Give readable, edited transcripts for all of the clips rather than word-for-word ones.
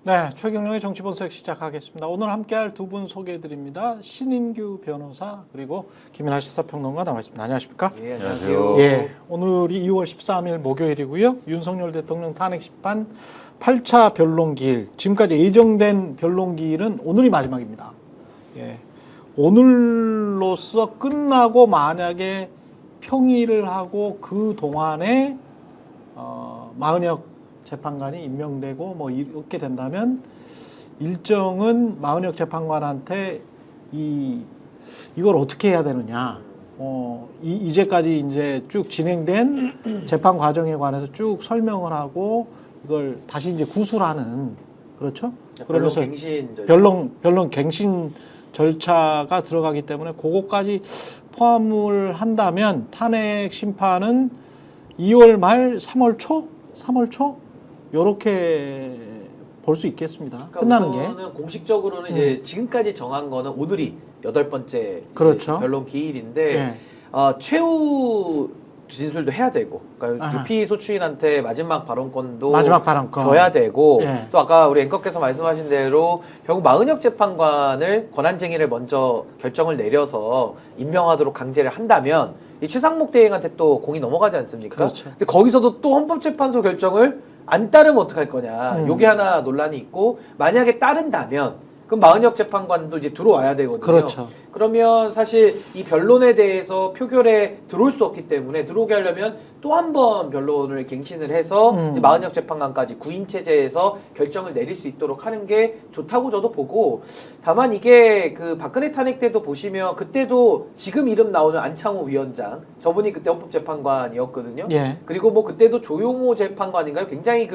네, 최경영의 정치본색 시작하겠습니다. 오늘 함께할 두 분 소개해드립니다. 신인규 변호사 그리고 김민하 시사평론가 나와 있습니다. 안녕하십니까? 예, 안녕하세요. 예, 오늘이 2월 13일 목요일이고요. 윤석열 대통령 탄핵 심판 8차 변론기일, 지금까지 예정된 변론기일은 오늘이 마지막입니다. 예, 오늘로써 끝나고 만약에 평의를 하고 그 동안에 마은혁 재판관이 임명되고 뭐 이렇게 된다면 일정은 마은혁 재판관한테 이걸 어떻게 해야 되느냐. 이제까지 이제 쭉 진행된 재판 과정에 관해서 쭉 설명을 하고 이걸 다시 이제 구술하는, 그렇죠? 그러면서 변론 갱신 절차가 들어가기 때문에 그거까지 포함을 한다면 탄핵 심판은 2월 말 3월 초? 3월 초? 요렇게 볼 수 있겠습니다. 그러니까 끝나는 게. 공식적으로는 이제 지금까지 정한 거는 오늘이 8번째 그렇죠. 변론 기일인데 예. 최후 진술도 해야 되고, 그러니까 피의소 추인한테 마지막 발언권도 줘야 되고, 예. 또 아까 우리 앵커께서 말씀하신 대로 결국 마은혁 재판관을 권한쟁의를 먼저 결정을 내려서 임명하도록 강제를 한다면 이 최상목 대행한테 또 공이 넘어가지 않습니까? 그렇죠. 근데 거기서도 또 헌법재판소 결정을 안 따르면 어떡할 거냐. 요게 하나 논란이 있고, 만약에 따른다면 그럼 마은혁 재판관도 이제 들어와야 되거든요. 그렇죠. 그러면 사실 이 변론에 대해서 표결에 들어올 수 없기 때문에 들어오게 하려면 또 한 번 변론을 갱신을 해서 이제 마은혁 재판관까지 구인 체제에서 결정을 내릴 수 있도록 하는 게 좋다고 저도 보고, 다만 이게 그 박근혜 탄핵 때도 보시면 그때도 지금 이름 나오는 안창호 위원장, 저분이 그때 헌법재판관이었거든요. 예. 그리고 뭐 그때도 조용호 재판관인가요? 굉장히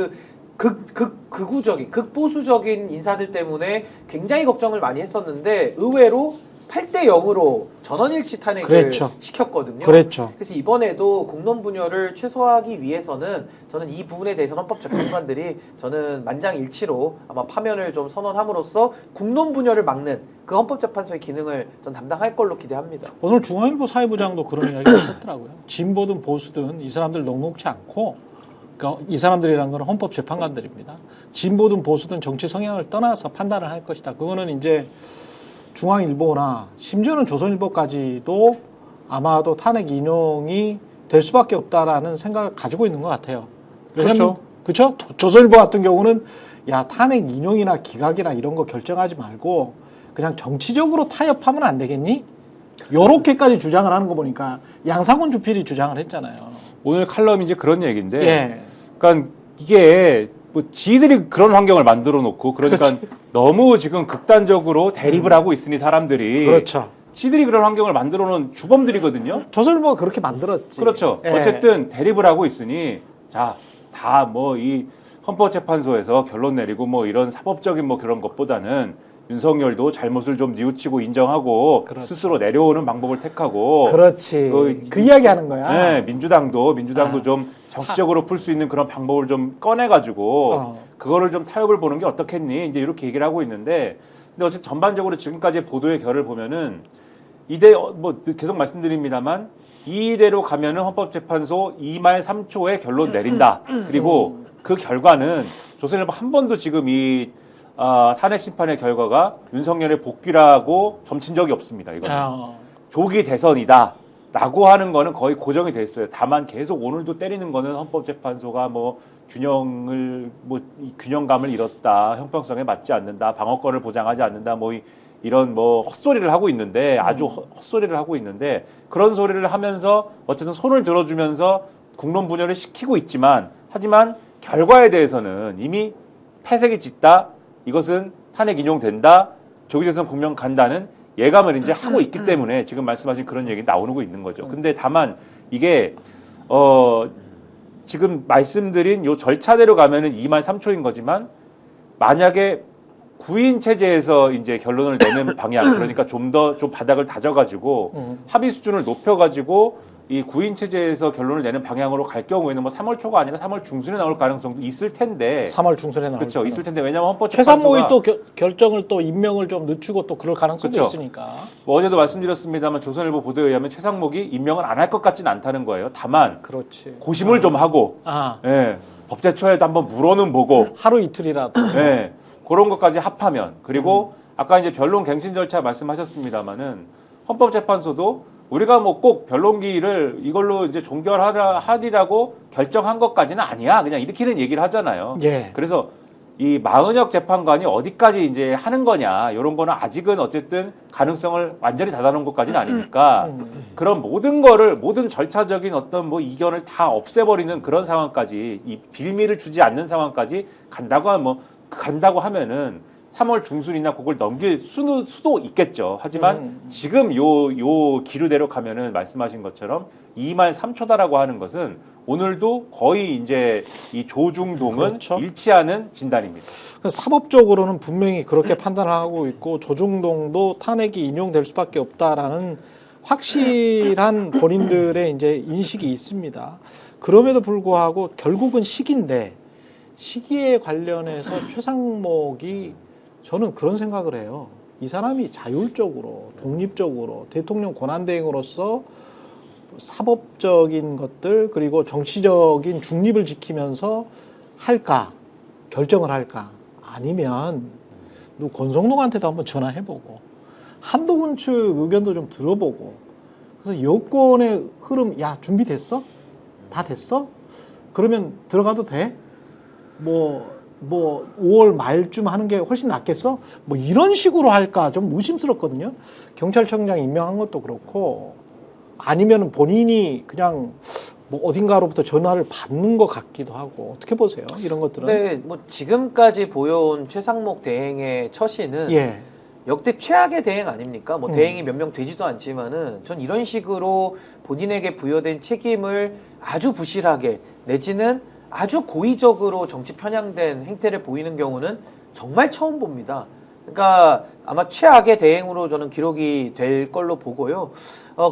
극우적인, 극보수적인 인사들 때문에 굉장히 걱정을 많이 했었는데 의외로 8대 0으로 전원일치 탄핵을 그랬죠. 시켰거든요. 그랬죠. 그래서 이번에도 공론 분열을 최소화하기 위해서는 저는 이 부분에 대해서는 헌법재판관들이 저는 만장일치로 아마 파면을 좀 선언함으로써 공론 분열을 막는 그 헌법재판소의 기능을 전 담당할 걸로 기대합니다. 오늘 중앙일보 사회부장도 그런 이야기를 했더라고요. 진보든 보수든 이 사람들 녹록치 않고, 그러니까 이 사람들이란 건 헌법재판관들입니다. 진보든 보수든 정치 성향을 떠나서 판단을 할 것이다. 그거는 이제 중앙일보나 심지어는 조선일보까지도 아마도 탄핵 인용이 될 수밖에 없다라는 생각을 가지고 있는 것 같아요. 왜냐면, 그렇죠? 조선일보 같은 경우는 야, 탄핵 인용이나 기각이나 이런 거 결정하지 말고 그냥 정치적으로 타협하면 안 되겠니? 요렇게까지 주장을 하는 거 보니까 양상훈 주필이 주장을 했잖아요. 오늘 칼럼이 이제 그런 얘기인데, 예. 그러니까 이게 뭐 지들이 그런 환경을 만들어 놓고, 그러니까 그렇지. 너무 지금 극단적으로 대립을 하고 있으니 사람들이, 그렇죠. 지들이 그런 환경을 만들어 놓은 주범들이거든요. 조선일보가 그렇게 만들었지. 그렇죠. 예. 어쨌든 대립을 하고 있으니 자, 다 뭐 이 헌법재판소에서 결론 내리고 뭐 이런 사법적인 뭐 그런 것보다는 윤석열도 잘못을 좀 뉘우치고 인정하고 그렇죠. 스스로 내려오는 방법을 택하고, 그렇지. 그 이야기 하는 거야. 네, 민주당도 좀 정치적으로 풀 수 있는 그런 방법을 좀 꺼내가지고 그거를 좀 타협을 보는 게 어떻겠니? 이제 이렇게 얘기를 하고 있는데, 근데 어쨌든 전반적으로 지금까지의 보도의 결을 보면은 뭐 계속 말씀드립니다만 이대로 가면은 헌법재판소 2말 3초에 결론 내린다. 그리고 그 결과는 조선일보 한 번도 지금 이 탄핵 심판의 결과가 윤석열의 복귀라고 점친 적이 없습니다. 이거는 조기 대선이다 라고 하는 거는 거의 고정이 돼 있어요. 다만 계속 오늘도 때리는 거는 헌법재판소가 뭐 균형감을 잃었다, 형평성에 맞지 않는다, 방어권을 보장하지 않는다, 뭐 이런 뭐 헛소리를 하고 있는데, 아주 헛소리를 하고 있는데, 그런 소리를 하면서 어쨌든 손을 들어주면서 국론 분열을 시키고 있지만, 하지만 결과에 대해서는 이미 패색이 짙다, 이것은 탄핵 인용된다, 조기 대선 국면 간다는 예감을 이제 하고 있기 때문에 지금 말씀하신 그런 얘기 나오고 있는 거죠. 근데 다만 이게 지금 말씀드린 요 절차대로 가면은 2말 3초인 거지만, 만약에 구인 체제에서 이제 결론을 내는 방향, 그러니까 좀 바닥을 다져가지고 합의 수준을 높여가지고 이 구인 체제에서 결론을 내는 방향으로 갈 경우에는 뭐 3월 초가 아니라 3월 중순에 나올 가능성도 있을 텐데. 3월 중순에 나올 그렇죠. 있을 텐데, 왜냐하면 최상목이 헌법재판소가 또 결정을 또 임명을 좀 늦추고 또 그럴 가능성도 그렇죠. 있으니까. 뭐 어제도 말씀드렸습니다만 조선일보 보도에 의하면 최상목이 임명을 안 할 것 같지는 않다는 거예요. 다만 그렇지. 고심을 좀 하고, 예, 법제처에도 한번 물어는 보고, 하루 이틀이라도. 예, 그런 것까지 합하면 그리고 아까 이제 변론 갱신 절차 말씀하셨습니다마는 헌법재판소도 우리가 뭐 꼭 변론기를 이걸로 이제 종결하리라고 결정한 것까지는 아니야. 그냥 이렇게는 얘기를 하잖아요. 예. 그래서 이 마은혁 재판관이 어디까지 이제 하는 거냐 이런 거는 아직은 어쨌든 가능성을 완전히 닫아놓은 것까지는 아니니까 그런 모든 거를 모든 절차적인 어떤 뭐 이견을 다 없애버리는 그런 상황까지 이 빌미를 주지 않는 상황까지 간다고 하면은 3월 중순이나 그걸 넘길 수도 있겠죠. 하지만 지금 요 기류대로 가면은 말씀하신 것처럼 2만 3초다라고 하는 것은 오늘도 거의 이제 이 조중동은 그렇죠. 일치하는 진단입니다. 사법적으로는 분명히 그렇게 판단을 하고 있고 조중동도 탄핵이 인용될 수밖에 없다라는 확실한 본인들의 이제 인식이 있습니다. 그럼에도 불구하고 결국은 시기인데 시기에 관련해서 최상목이 저는 그런 생각을 해요. 이 사람이 자율적으로 독립적으로 대통령 권한대행으로서 사법적인 것들 그리고 정치적인 중립을 지키면서 할까 결정을 할까 아니면 권성동한테도 한번 전화해보고 한동훈 측 의견도 좀 들어보고 그래서 여권의 흐름 야 준비됐어? 다 됐어? 그러면 들어가도 돼? 뭐 5월 말쯤 하는 게 훨씬 낫겠어? 뭐 이런 식으로 할까 좀 의심스럽거든요. 경찰청장 임명한 것도 그렇고 아니면 본인이 그냥 뭐 어딘가로부터 전화를 받는 것 같기도 하고 어떻게 보세요? 이런 것들은. 네, 뭐 지금까지 보여온 최상목 대행의 처신은 예. 역대 최악의 대행 아닙니까? 뭐 대행이 몇 명 되지도 않지만은 전 이런 식으로 본인에게 부여된 책임을 아주 부실하게 내지는 아주 고의적으로 정치 편향된 행태를 보이는 경우는 정말 처음 봅니다. 그러니까 아마 최악의 대행으로 저는 기록이 될 걸로 보고요.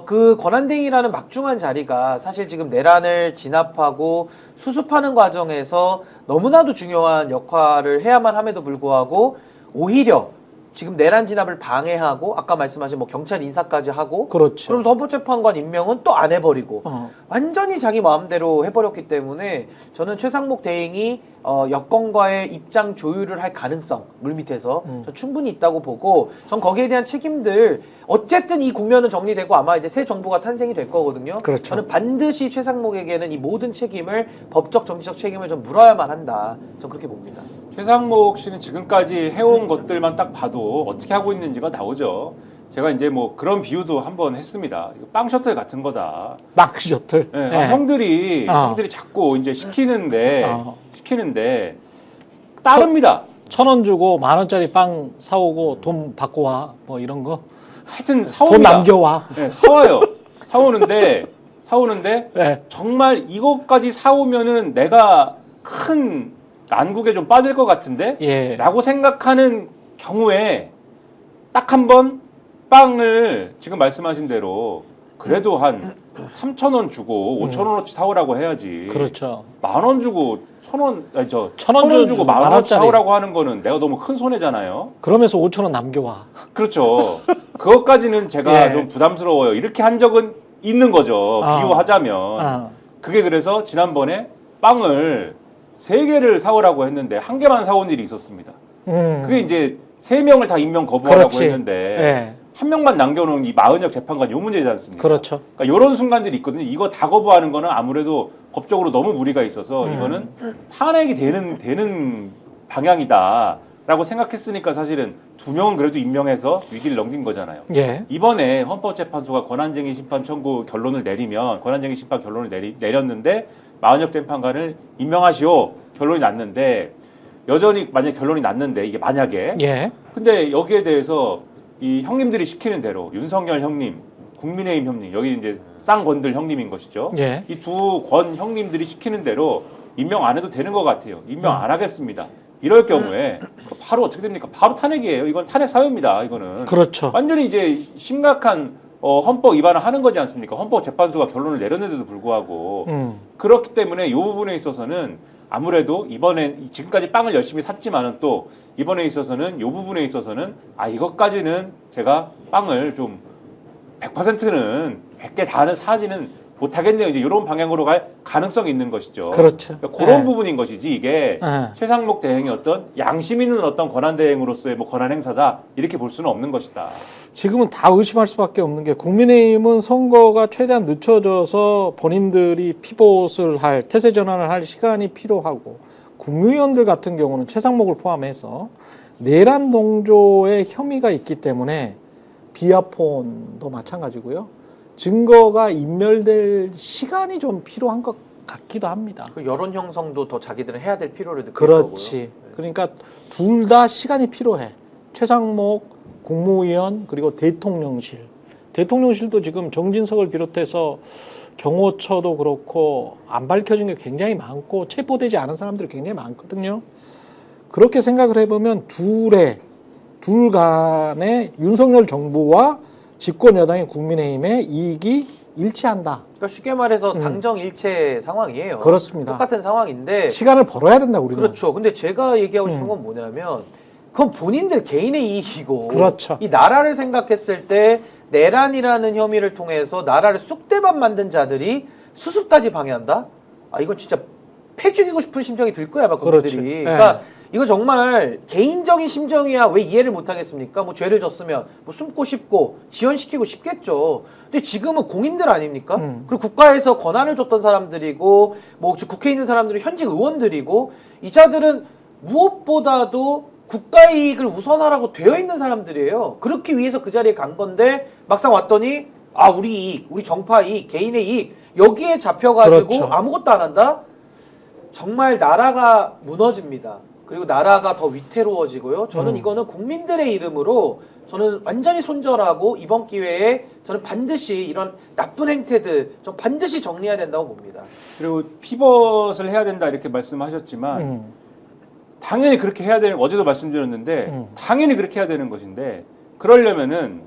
그 권한대행이라는 막중한 자리가 사실 지금 내란을 진압하고 수습하는 과정에서 너무나도 중요한 역할을 해야만 함에도 불구하고 오히려 지금 내란 진압을 방해하고 아까 말씀하신 뭐 경찰 인사까지 하고 그렇죠. 그럼 헌법재판관 임명은 또 안 해버리고 완전히 자기 마음대로 해버렸기 때문에 저는 최상목 대행이 여권과의 입장 조율을 할 가능성 물밑에서 저 충분히 있다고 보고 전 거기에 대한 책임들 어쨌든 이 국면은 정리되고 아마 이제 새 정부가 탄생이 될 거거든요. 그렇죠. 저는 반드시 최상목에게는 이 모든 책임을 법적 정치적 책임을 좀 물어야만 한다. 전 그렇게 봅니다. 최상목 씨는 지금까지 해온 것들만 딱 봐도 어떻게 하고 있는지가 나오죠. 제가 이제 뭐 그런 비유도 한번 했습니다. 이거 빵 셔틀 같은 거다. 마크 셔틀. 네, 예. 형들이 자꾸 이제 시키는데 따릅니다. 1,000원 주고 10,000원짜리 빵 사오고 돈 받고 와. 뭐 이런 거. 하여튼 돈 사옵니다. 남겨와. 네, 사와요. 사오는데 네. 정말 이것까지 사오면은 내가 큰 난국에 좀 빠질 것 같은데? 예. 라고 생각하는 경우에 딱 한 번 빵을 지금 말씀하신 대로 그래도 한 3,000원 주고 5,000원어치 사오라고 해야지. 그렇죠. 10,000원 주고 1,000원, 아니 1,000원 주고 10,000원어치 사오라고 하는 거는 내가 너무 큰 손해잖아요. 그러면서 5,000원 남겨와. 그렇죠. 그것까지는 제가 예. 좀 부담스러워요. 이렇게 한 적은 있는 거죠. 비유하자면. 그게 그래서 지난번에 빵을 3개를 사오라고 했는데 1개만 사온 일이 있었습니다. 그게 이제 3명을 다 임명 거부하라고 그렇지. 했는데 예. 1명만 남겨놓은 이 마은혁 재판관 요 문제지 않습니까? 그렇죠. 그러니까 이런 순간들이 있거든요. 이거 다 거부하는 거는 아무래도 법적으로 너무 무리가 있어서 이거는 탄핵이 되는 방향이다라고 생각했으니까 사실은 2명은 그래도 임명해서 위기를 넘긴 거잖아요. 예. 이번에 헌법재판소가 권한쟁의 심판 청구 결론을 내리면 권한쟁의 심판 결론을 내렸는데 마은혁 재판관을 임명하시오 결론이 났는데 여전히 만약 결론이 났는데 이게 만약에 예. 근데 여기에 대해서 이 형님들이 시키는 대로 윤석열 형님, 국민의힘 형님 여기 이제 쌍권들 형님인 것이죠. 예. 이 두 권 형님들이 시키는 대로 임명 안 해도 되는 것 같아요. 임명 안 하겠습니다. 이럴 경우에 바로 어떻게 됩니까? 바로 탄핵이에요. 이건 탄핵 사유입니다. 이거는 그렇죠. 완전히 이제 심각한 헌법 위반을 하는 거지 않습니까? 헌법재판소가 결론을 내렸는데도 불구하고 그렇기 때문에 이 부분에 있어서는 아무래도 이번에 지금까지 빵을 열심히 샀지만은 또 이번에 있어서는 이 부분에 있어서는 이것까지는 제가 빵을 좀 100%는 100개 다는 사지는 못하겠네요. 이제 이런 방향으로 갈 가능성이 있는 것이죠. 그렇죠. 그러니까 그런 네. 부분인 것이지 이게 네. 최상목 대행이 어떤 양심 있는 어떤 권한 대행으로서의 뭐 권한 행사다 이렇게 볼 수는 없는 것이다. 지금은 다 의심할 수밖에 없는 게 국민의힘은 선거가 최대한 늦춰져서 본인들이 피봇을 할 태세 전환을 할 시간이 필요하고 국무위원들 같은 경우는 최상목을 포함해서 내란 동조의 혐의가 있기 때문에 비아폰도 마찬가지고요. 증거가 인멸될 시간이 좀 필요한 것 같기도 합니다. 그 여론 형성도 더 자기들은 해야 될 필요를 느낄 그렇지. 거고요. 그러니까 둘 다 시간이 필요해. 최상목 국무위원 그리고 대통령실. 대통령실도 지금 정진석을 비롯해서 경호처도 그렇고 안 밝혀진 게 굉장히 많고 체포되지 않은 사람들이 굉장히 많거든요. 그렇게 생각을 해보면 둘 간의 윤석열 정부와 집권 여당인 국민의힘의 이익이 일치한다. 그러니까 쉽게 말해서 당정일체 상황이에요. 그렇습니다. 똑같은 상황인데 시간을 벌어야 된다 우리는. 그렇죠. 근데 제가 얘기하고 싶은 건 뭐냐면 그건 본인들 개인의 이익이고 그렇죠. 이 나라를 생각했을 때 내란이라는 혐의를 통해서 나라를 쑥대밭 만든 자들이 수습까지 방해한다? 아 이건 진짜 패 죽이고 싶은 심정이 들 거야 아마 그들이. 그렇지. 그러니까 이거 정말 개인적인 심정이야 왜 이해를 못 하겠습니까? 뭐 죄를 졌으면 뭐 숨고 싶고 지연시키고 싶겠죠. 근데 지금은 공인들 아닙니까? 그리고 국가에서 권한을 줬던 사람들이고 뭐 국회에 있는 사람들은 현직 의원들이고 이 자들은 무엇보다도 국가 이익을 우선하라고 되어 있는 사람들이에요. 그렇기 위해서 그 자리에 간 건데 막상 왔더니 아 우리 이익, 우리 정파 이익, 개인의 이익 여기에 잡혀가지고 그렇죠. 아무것도 안 한다? 정말 나라가 무너집니다. 그리고 나라가 더 위태로워지고요. 저는 이거는 국민들의 이름으로 저는 완전히 손절하고 이번 기회에 저는 반드시 이런 나쁜 행태들 좀 반드시 정리해야 된다고 봅니다. 그리고 피벗을 해야 된다 이렇게 말씀하셨지만 당연히 그렇게 해야 되는 어제도 말씀드렸는데 당연히 그렇게 해야 되는 것인데 그러려면은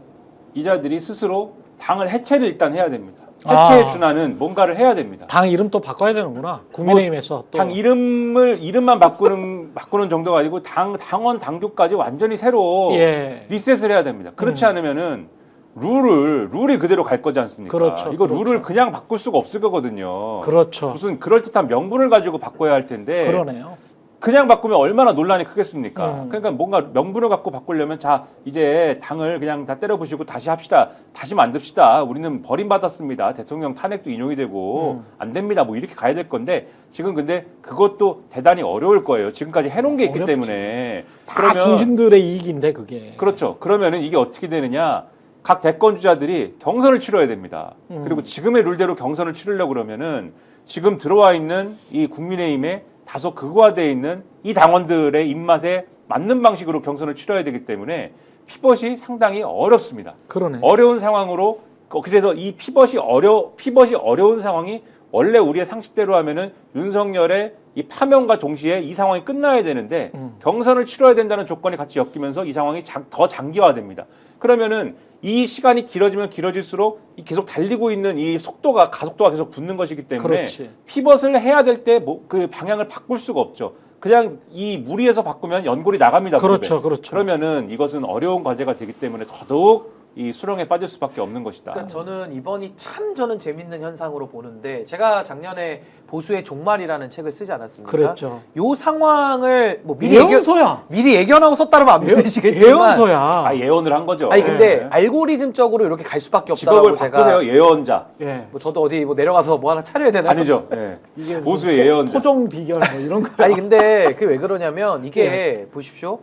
이 자들이 스스로 당을 해체를 일단 해야 됩니다. 해체에 준하는 뭔가를 해야 됩니다. 당 이름 또 바꿔야 되는구나. 국민의힘에서 또. 당 이름만 바꾸는 정도가 아니고 당원 당규까지 완전히 새로 예. 리셋을 해야 됩니다. 그렇지 않으면은 룰이 그대로 갈 거지 않습니까? 그렇죠, 이거 그렇죠. 룰을 그냥 바꿀 수가 없을 거거든요. 그렇죠. 무슨 그럴듯한 명분을 가지고 바꿔야 할 텐데 그러네요. 그냥 바꾸면 얼마나 논란이 크겠습니까? 그러니까 뭔가 명분을 갖고 바꾸려면 자 이제 당을 그냥 다 때려부시고 다시 합시다. 다시 만듭시다. 우리는 버림받았습니다. 대통령 탄핵도 인용이 되고 안 됩니다. 뭐 이렇게 가야 될 건데 지금 근데 그것도 대단히 어려울 거예요. 지금까지 해놓은 게 있기 어렵지. 때문에 다 중진들의 이익인데 그게. 그렇죠. 그러면은 이게 어떻게 되느냐? 각 대권 주자들이 경선을 치러야 됩니다. 그리고 지금의 룰대로 경선을 치르려고 그러면은 지금 들어와 있는 이 국민의힘에 다소 극화되어 있는 이 당원들의 입맛에 맞는 방식으로 경선을 치러야 되기 때문에 피벗이 상당히 어렵습니다. 그러네. 어려운 상황으로 그래서 이 피벗이 어려운 상황이 원래 우리의 상식대로 하면은 윤석열의 이 파면과 동시에 이 상황이 끝나야 되는데 경선을 치러야 된다는 조건이 같이 엮이면서 이 상황이 더 장기화됩니다. 그러면은 이 시간이 길어지면 길어질수록 이 계속 달리고 있는 이 가속도가 계속 붙는 것이기 때문에 그렇지. 피벗을 해야 될 때 그 방향을 바꿀 수가 없죠. 그냥 이 무리해서 바꾸면 연골이 나갑니다. 그렇죠, 그렇죠. 그러면은 이것은 어려운 과제가 되기 때문에 더더욱 이 수렁에 빠질 수밖에 없는 것이다. 그러니까 저는 이번이 참 저는 재밌는 현상으로 보는데 제가 작년에 보수의 종말이라는 책을 쓰지 않았습니까? 그랬죠. 요 상황을 뭐 예언서야. 미리 예견하고 썼다면 안 믿으시겠지만 예언서야. 아 예언을 한 거죠. 아니 근데 예. 알고리즘적으로 이렇게 갈 수밖에 없다고 직업을 제가 바꾸세요. 예언자. 예. 뭐 저도 어디 뭐 내려가서 뭐 하나 차려야 되나요? 아니죠. 예. 이게 보수의 예언자. 토종 비결 뭐 이런 거. 아니 근데 그게 왜 그러냐면 이게 보십시오.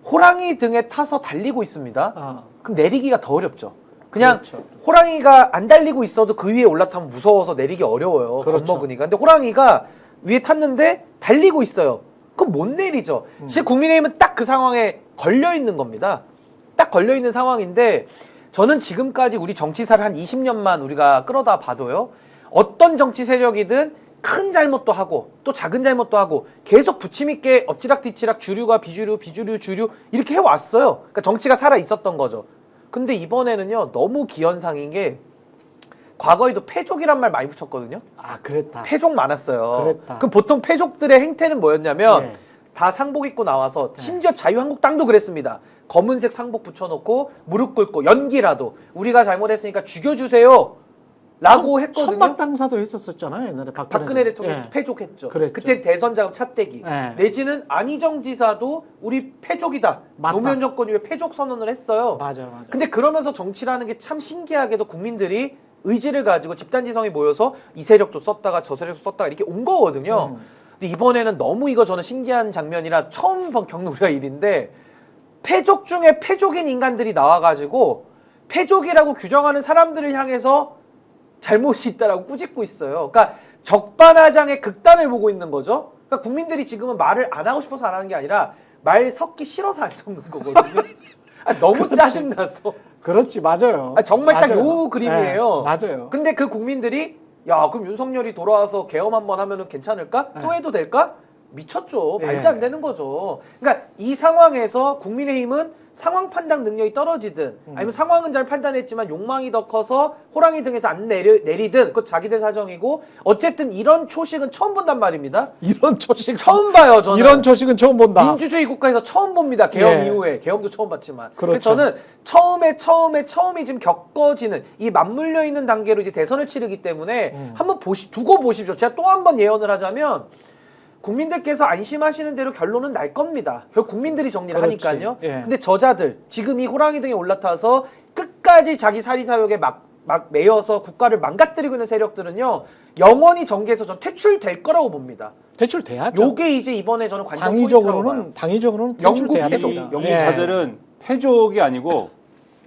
호랑이 등에 타서 달리고 있습니다. 아, 그럼 내리기가 더 어렵죠. 그냥 그렇죠. 호랑이가 안 달리고 있어도 그 위에 올라타면 무서워서 내리기 어려워요. 그렇죠. 겁먹으니까. 근데 호랑이가 위에 탔는데 달리고 있어요. 그럼 못 내리죠. 실 국민의힘은 딱 그 상황에 걸려 있는 겁니다. 딱 걸려 있는 상황인데 저는 지금까지 우리 정치사를 한 20년만 우리가 끌어다 봐도요. 어떤 정치 세력이든 큰 잘못도 하고 또 작은 잘못도 하고 계속 부침있게 엎치락뒤치락 주류가 비주류, 비주류, 주류 이렇게 해왔어요. 그러니까 정치가 살아 있었던 거죠. 근데 이번에는요 너무 기현상인 게 과거에도 패족이란 말 많이 붙였거든요. 아, 그랬다. 패족 많았어요. 그랬다. 그럼 보통 패족들의 행태는 뭐였냐면 네. 다 상복 입고 나와서 심지어 자유한국당도 그랬습니다. 검은색 상복 붙여놓고 무릎 꿇고 연기라도 우리가 잘못했으니까 죽여주세요. 라고 했거든요. 천막 당사도 했었잖아요 옛날에 박근혜 대통령 예. 패족했죠. 그랬죠. 그때 대선 자금 차떼기. 예. 내지는 안희정 지사도 우리 패족이다. 맞다. 노무현 정권 이후에 패족 선언을 했어요. 맞아. 근데 그러면서 정치라는 게 참 신기하게도 국민들이 의지를 가지고 집단지성이 모여서 이 세력도 썼다가 저 세력도 썼다가 이렇게 온 거거든요. 근데 이번에는 너무 이거 저는 신기한 장면이라 처음 겪는 우리가 일인데 패족 중에 패족인 인간들이 나와가지고 패족이라고 규정하는 사람들을 향해서 잘못이 있다라고 꾸짖고 있어요. 그러니까 적반하장의 극단을 보고 있는 거죠. 그러니까 국민들이 지금은 말을 안 하고 싶어서 안 하는 게 아니라 말 섞기 싫어서 안 섞는 거거든요. 너무 짜증나서. 그렇지 맞아요. 정말 딱 맞아요. 요 그림이에요. 맞아요. 근데 그 국민들이 야 그럼 윤석열이 돌아와서 계엄 한번 하면은 괜찮을까? 또 해도 될까? 미쳤죠. 말도 안 되는 거죠. 그러니까 이 상황에서 국민의힘은 상황 판단 능력이 떨어지든 아니면 상황은 잘 판단했지만 욕망이 더 커서 호랑이 등에서 안 내리든 그건 자기들 사정이고 어쨌든 이런 초식은 처음 본단 말입니다. 이런 초식 처음 봐요 저는. 이런 초식은 처음 본다. 민주주의 국가에서 처음 봅니다. 계엄 예. 이후에. 계엄도 처음 봤지만. 그렇죠. 저는 처음이 지금 겪어지는 이 맞물려 있는 단계로 이제 대선을 치르기 때문에 한번 두고 보십시오. 제가 또 한 번 예언을 하자면 국민들께서 안심하시는 대로 결론은 날 겁니다. 결국 국민들이 정리를 그렇지. 하니까요. 예. 근데 저자들 지금 이 호랑이 등에 올라타서 끝까지 자기 사리사욕에 막 매여서 국가를 망가뜨리고 있는 세력들은요. 영원히 정계에서 전 퇴출될 거라고 봅니다. 퇴출돼야죠. 요게 이제 이번에 저는 관전 포인트라고 봐요. 당위적으로는 퇴출돼야 영국 됩니다. 이 자들은 패족이 아니고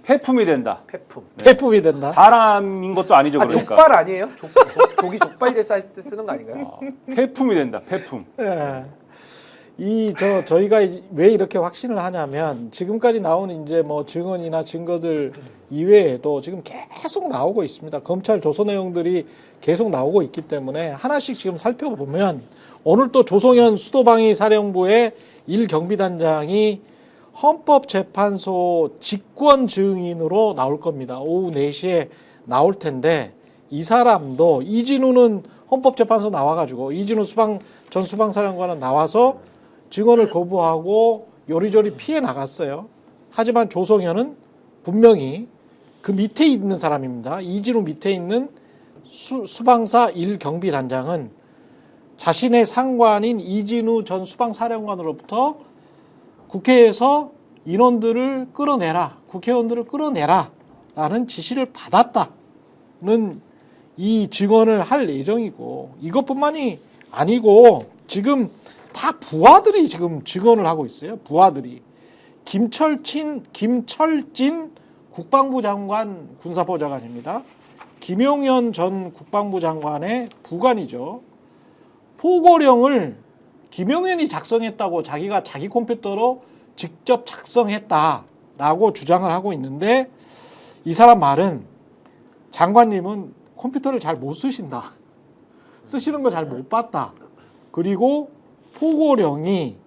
폐품이 된다. 폐품. 폐품이 된다. 사람인 것도 아니죠. 그러니까. 족발 아니에요? 조기 족발 될 때 쓰는 거 아닌가요? 폐품이 된다. 폐품. 예. 저희가 왜 이렇게 확신을 하냐면 지금까지 나온 이제 뭐 증언이나 증거들 이외에도 지금 계속 나오고 있습니다. 검찰 조서 내용들이 계속 나오고 있기 때문에 하나씩 지금 살펴보면 오늘 또 조성현 수도방위 사령부의 1경비단장이 헌법재판소 직권 증인으로 나올 겁니다. 오후 4시에 나올 텐데 이 사람도 이진우는 헌법재판소 나와가지고 이진우 전 수방사령관은 나와서 증언을 거부하고 요리조리 피해 나갔어요. 하지만 조성현은 분명히 그 밑에 있는 사람입니다. 이진우 밑에 있는 수방사 1경비단장은 자신의 상관인 이진우 전 수방사령관으로부터 국회에서 인원들을 끌어내라, 국회의원들을 끌어내라 라는 지시를 받았다는 이 증언을 할 예정이고 이것뿐만이 아니고 지금 다 부하들이 지금 증언을 하고 있어요. 부하들이. 김철진 국방부 장관 군사보좌관입니다. 김용현 전 국방부 장관의 부관이죠. 포고령을 김용현이 작성했다고 자기가 자기 컴퓨터로 직접 작성했다라고 주장을 하고 있는데 이 사람 말은 장관님은 컴퓨터를 잘 못 쓰신다. 쓰시는 거 잘 못 봤다. 그리고 포고령이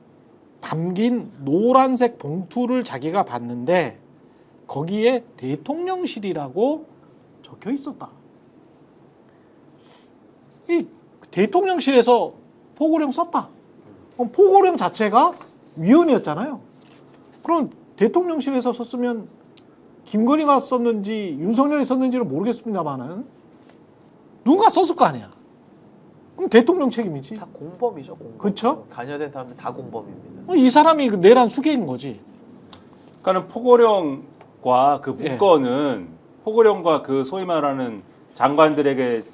담긴 노란색 봉투를 자기가 봤는데 거기에 대통령실이라고 적혀 있었다. 이 대통령실에서 포고령 썼다. 그럼 포고령 자체가 위헌이었잖아요. 그럼 대통령실에서 썼으면 김건희가 썼는지 윤석열이 썼는지는 모르겠습니다만은 누가 썼을 거 아니야. 그럼 대통령 책임이지. 다 공범이죠, 공범. 그쵸? 관여된 사람들 다 공범입니다. 이 사람이 그 내란 수괴인 거지. 그러니까는 포고령과 그 문건은 포고령과 그 소위 말하는 장관들에게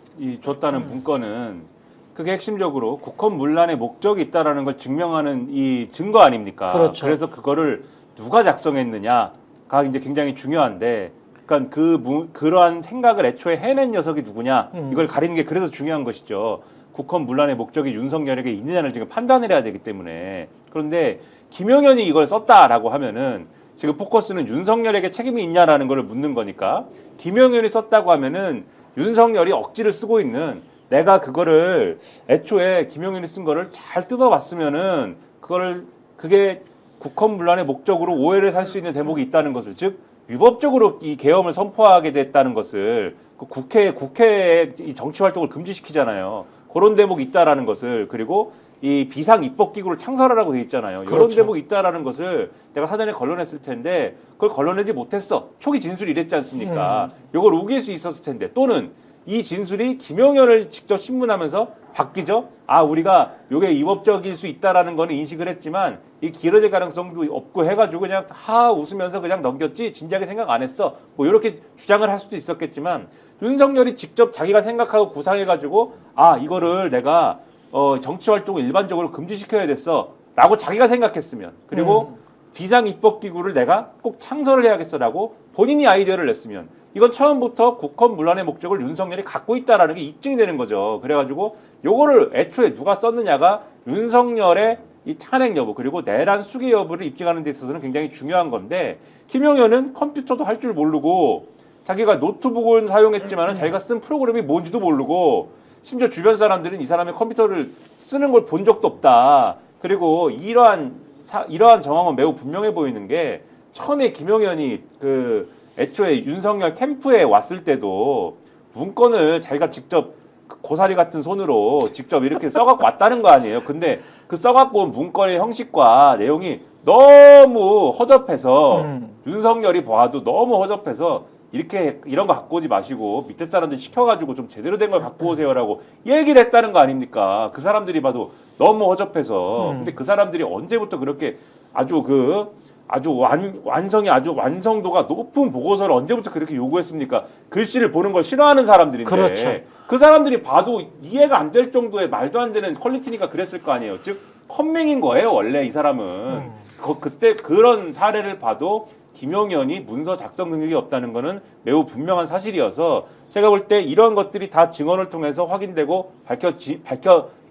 줬다는 문건은 그게 핵심적으로 국헌 문란의 목적이 있다라는 걸 증명하는 이 증거 아닙니까? 그렇죠. 그래서 그거를 누가 작성했느냐가 이제 굉장히 중요한데, 그러니까 그러한 생각을 애초에 해낸 녀석이 누구냐 이걸 가리는 게 그래서 중요한 것이죠. 국헌 문란의 목적이 윤석열에게 있느냐를 지금 판단을 해야 되기 때문에. 그런데 김용현이 이걸 썼다라고 하면은 지금 포커스는 윤석열에게 책임이 있냐라는 걸 묻는 거니까 김용현이 썼다고 하면은 윤석열이 억지를 쓰고 있는, 내가 그거를 애초에 김용현이 쓴 거를 잘 뜯어봤으면은 그게 국헌문란의 목적으로 오해를 살 수 있는 대목이 있다는 것을, 즉 위법적으로 이 계엄을 선포하게 됐다는 것을, 그 국회의 이 정치 활동을 금지시키잖아요. 그런 대목이 있다라는 것을, 그리고 이 비상 입법기구를 창설하라고 돼 있잖아요. 그렇죠. 이런 대목이 있다라는 것을 내가 사전에 걸러냈을 텐데 그걸 걸러내지 못했어. 초기 진술이 이랬지 않습니까? 이걸 우길 수 있었을 텐데, 또는 이 진술이 김용현을 직접 신문하면서 바뀌죠. 아, 우리가 요게 위법적일 수 있다라는 거는 인식을 했지만 이 길어질 가능성도 없고 해가지고 그냥 웃으면서 그냥 넘겼지 진지하게 생각 안 했어. 뭐 이렇게 주장을 할 수도 있었겠지만 윤석열이 직접 자기가 생각하고 구상해가지고 아, 이거를 내가 정치 활동을 일반적으로 금지시켜야 됐어 라고 자기가 생각했으면 그리고 비상입법기구를 내가 꼭 창설을 해야겠어라고 본인이 아이디어를 냈으면 이건 처음부터 국헌 문란의 목적을 윤석열이 갖고 있다라는 게 입증이 되는 거죠. 그래가지고 요거를 애초에 누가 썼느냐가 윤석열의 이 탄핵 여부 그리고 내란 수계 여부를 입증하는 데 있어서는 굉장히 중요한 건데 김용현은 컴퓨터도 할 줄 모르고 자기가 노트북을 사용했지만 자기가 쓴 프로그램이 뭔지도 모르고 심지어 주변 사람들은 이 사람의 컴퓨터를 쓰는 걸 본 적도 없다. 그리고 이러한 정황은 매우 분명해 보이는 게 처음에 김용현이 애초에 윤석열 캠프에 왔을 때도 문건을 자기가 직접 고사리 같은 손으로 직접 이렇게 써갖고 왔다는 거 아니에요. 근데 그 써갖고 온 문건의 형식과 내용이 너무 허접해서 윤석열이 봐도 너무 허접해서 이런 거 갖고 오지 마시고 밑에 사람들 시켜가지고 좀 제대로 된 걸 갖고 오세요라고 얘기를 했다는 거 아닙니까? 그 사람들이 봐도 너무 허접해서. 근데 그 사람들이 언제부터 그렇게 완성도가 높은 보고서를 언제부터 그렇게 요구했습니까? 글씨를 보는 걸 싫어하는 사람들인데. 그렇죠. 그 사람들이 봐도 이해가 안 될 정도의 말도 안 되는 퀄리티니까 그랬을 거 아니에요. 즉 컴맹인 거예요. 원래 이 사람은. 그때 그런 사례를 봐도 김용현이 문서 작성 능력이 없다는 것은 매우 분명한 사실이어서 제가 볼 때 이런 것들이 다 증언을 통해서 확인되고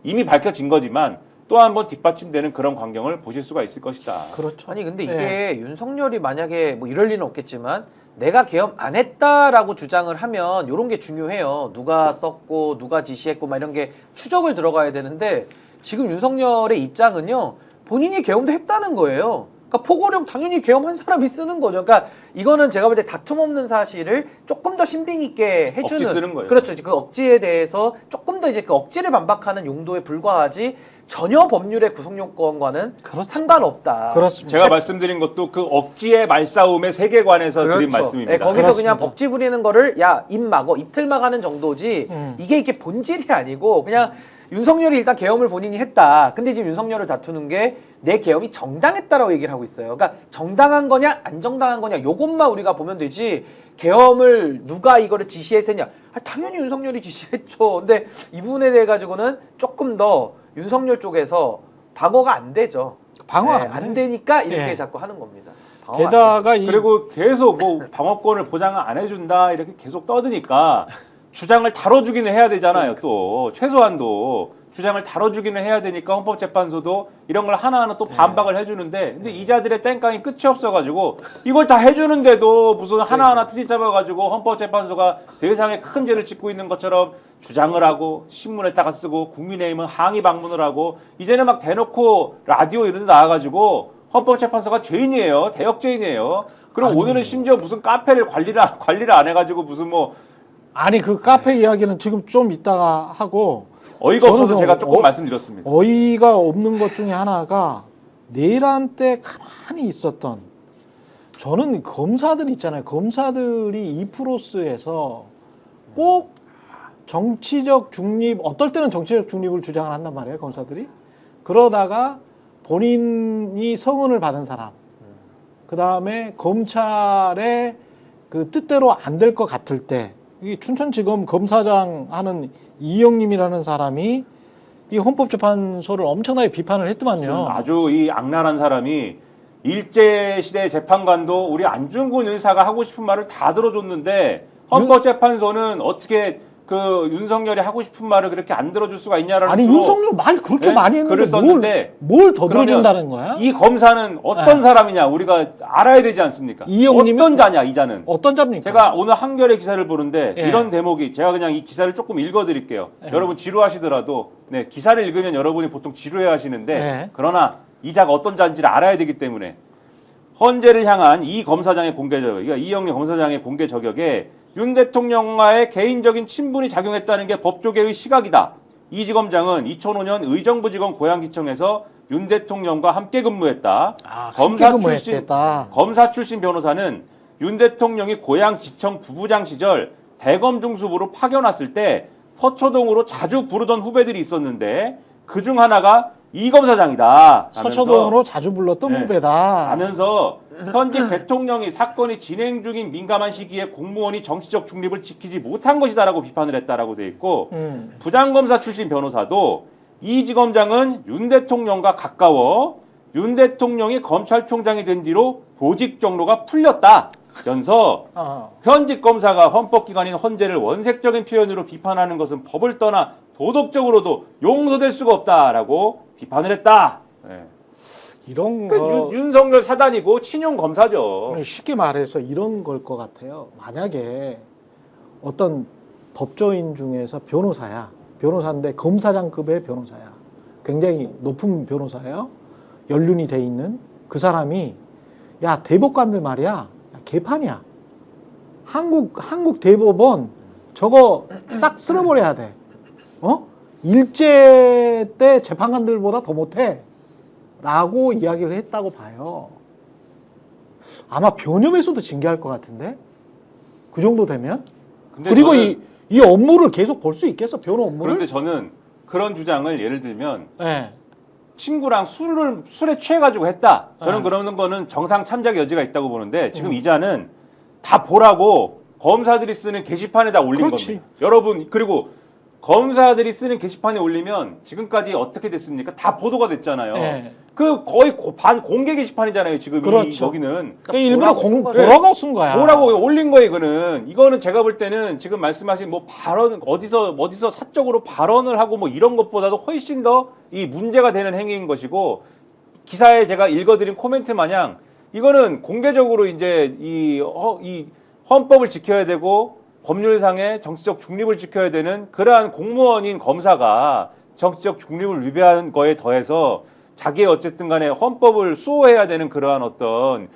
이미 밝혀진 거지만 또 한 번 뒷받침되는 그런 광경을 보실 수가 있을 것이다. 그렇죠. 아니 근데 이게 윤석열이 만약에 뭐 이럴 리는 없겠지만 내가 계엄 안 했다라고 주장을 하면 이런 게 중요해요. 누가 썼고 누가 지시했고 막 이런 게 추적을 들어가야 되는데 지금 윤석열의 입장은요. 본인이 계엄도 했다는 거예요. 그러니까 포고령 당연히 계엄한 사람이 쓰는 거죠. 그러니까 이거는 제가 볼 때 다툼 없는 사실을 조금 더 신빙 있게 해주는 억지 쓰는 거예요. 그렇죠. 그 억지에 대해서 조금 더 이제 그 억지를 반박하는 용도에 불과하지 전혀 법률의 구성 요건과는 그렇습니다. 상관없다. 그렇습니다. 제가 말씀드린 것도 그 억지의 말싸움의 세계관에서 드린 말씀입니다. 네, 거기서 그렇습니다. 그냥 법지 부리는 거를 야 입 막어 이틀 막하는 정도지 이게 이게 본질이 아니고 그냥 윤석열이 일단 계엄을 본인이 했다. 근데 지금 윤석열을 다투는 게 내 계엄이 정당했다라고 얘기를 하고 있어요. 그러니까 정당한 거냐 안 정당한 거냐 요것만 우리가 보면 되지 계엄을 누가 이거를 지시했느냐 당연히 윤석열이 지시했죠. 근데 이 부분에 대해 가지고는 조금 더 윤석열 쪽에서 방어가 안 되죠. 방어가 네, 안 안 돼요. 되니까 이렇게 예. 자꾸 하는 겁니다. 방어가 안 게다가 그리고 계속 뭐 방어권을 보장을 안 해준다 이렇게 계속 떠드니까 주장을 다뤄주기는 해야 되잖아요. 또 최소한도 주장을 다뤄주기는 해야 되니까 헌법재판소도 이런 걸 하나하나 또 반박을 해주는데 근데 이자들의 땡깡이 끝이 없어가지고 이걸 다 해주는데도 무슨 하나하나 트집 잡아가지고 헌법재판소가 세상에 큰 죄를 짓고 있는 것처럼 주장을 하고 신문에다가 쓰고 국민의힘은 항의 방문을 하고 이제는 막 대놓고 라디오 이런 데 나와가지고 헌법재판소가 죄인이에요. 대역죄인이에요. 그럼 아니. 오늘은 심지어 무슨 카페를 관리를 안 해가지고 무슨 뭐 아니 그 카페 이야기는 지금 좀 이따가 하고 어이가 저는 없어서 좀 제가 조금 말씀드렸습니다. 어이가 없는 것 중에 하나가 내란 때 가만히 있었던 저는 검사들 있잖아요. 검사들이 이프로스에서 꼭 정치적 중립 어떨 때는 정치적 중립을 주장을 한단 말이에요. 검사들이 그러다가 본인이 성은을 받은 사람 그 다음에 검찰의 그 뜻대로 안 될 것 같을 때 이 춘천지검 검사장 하는 이영님이라는 사람이 이 헌법재판소를 엄청나게 비판을 했더만요. 아주 이 악랄한 사람이 일제시대 재판관도 우리 안중근 의사가 하고 싶은 말을 다 들어줬는데 헌법재판소는 어떻게 그 윤석열이 하고 싶은 말을 그렇게 안 들어줄 수가 있냐라는 아니 주로 윤석열 말 그렇게 네? 많이 했는데 글을 썼는데 뭘 더 들어준다는 거야? 이 검사는 어떤 사람이냐 우리가 알아야 되지 않습니까? 이영님이 어떤 자냐 이 자는. 어떤 잡니까? 제가 오늘 한겨레 기사를 보는데 예. 이런 대목이 제가 그냥 이 기사를 조금 읽어드릴게요. 여러분 지루하시더라도 네, 기사를 읽으면 여러분이 보통 지루해 하시는데 예. 그러나 이 자가 어떤 자인지를 알아야 되기 때문에 헌재를 향한 이 검사장의 공개 저격, 그러니까 이영리 검사장의 공개 저격에 윤 대통령과의 개인적인 친분이 작용했다는 게 법조계의 시각이다. 이 지검장은 2005년 의정부지검 고양시청에서 윤 대통령과 함께 근무했다. 검사 출신 변호사는 윤 대통령이 고양지청 부부장 시절 대검 중수부로 파견왔을 때 서초동으로 자주 부르던 후배들이 있었는데 그중 하나가 이 검사장이다. 서초동으로 자주 불렀던 네. 후배다. 하면서 현직 대통령이 사건이 진행 중인 민감한 시기에 공무원이 정치적 중립을 지키지 못한 것이다라고 비판을 했다라고 돼 있고 부장검사 출신 변호사도 이 지검장은 윤 대통령과 가까워 윤 대통령이 검찰총장이 된 뒤로 보직 경로가 풀렸다. 면서 현직 검사가 헌법기관인 헌재를 원색적인 표현으로 비판하는 것은 법을 떠나 도덕적으로도 용서될 수가 없다라고 비판을 했다. 네. 이런 그 거 윤석열 사단이고 친윤 검사죠. 쉽게 말해서 이런 걸 것 같아요. 만약에 어떤 법조인 중에서 변호사인데 검사장급의 변호사야. 굉장히 높은 변호사예요. 연륜이 돼 있는 그 사람이 야 대법관들 말이야 야, 개판이야. 한국 대법원 저거 싹 쓸어버려야 돼. 일제 때 재판관들보다 더 못해. 라고 이야기를 했다고 봐요. 아마 변협에서도 징계할 것 같은데? 그 정도 되면? 그리고 이 업무를 계속 볼 수 있겠어? 변호 업무를? 그런데 저는 그런 주장을 예를 들면 네. 친구랑 술에 취해가지고 했다. 저는 네. 그러는 거는 정상 참작의 여지가 있다고 보는데 지금 이자는 다 보라고 검사들이 쓰는 게시판에다 올린 그렇지. 겁니다. 여러분 그리고 검사들이 쓰는 게시판에 올리면 지금까지 어떻게 됐습니까? 다 보도가 됐잖아요. 네. 그 거의 반 공개 게시판이잖아요. 지금 그렇죠. 여기는. 그러니까 일부러 보라고 보라고 쓴 거야. 뭐라고 올린 거예요, 이거는 제가 볼 때는 지금 말씀하신 뭐 발언, 어디서 사적으로 발언을 하고 뭐 이런 것보다도 훨씬 더 이 문제가 되는 행위인 것이고, 기사에 제가 읽어드린 코멘트 마냥 이거는 공개적으로 이제 이 헌법을 지켜야 되고 법률상의 정치적 중립을 지켜야 되는 그러한 공무원인 검사가 정치적 중립을 위배한 거에 더해서 자기의 어쨌든 간에 헌법을 수호해야 되는 그러한 어떤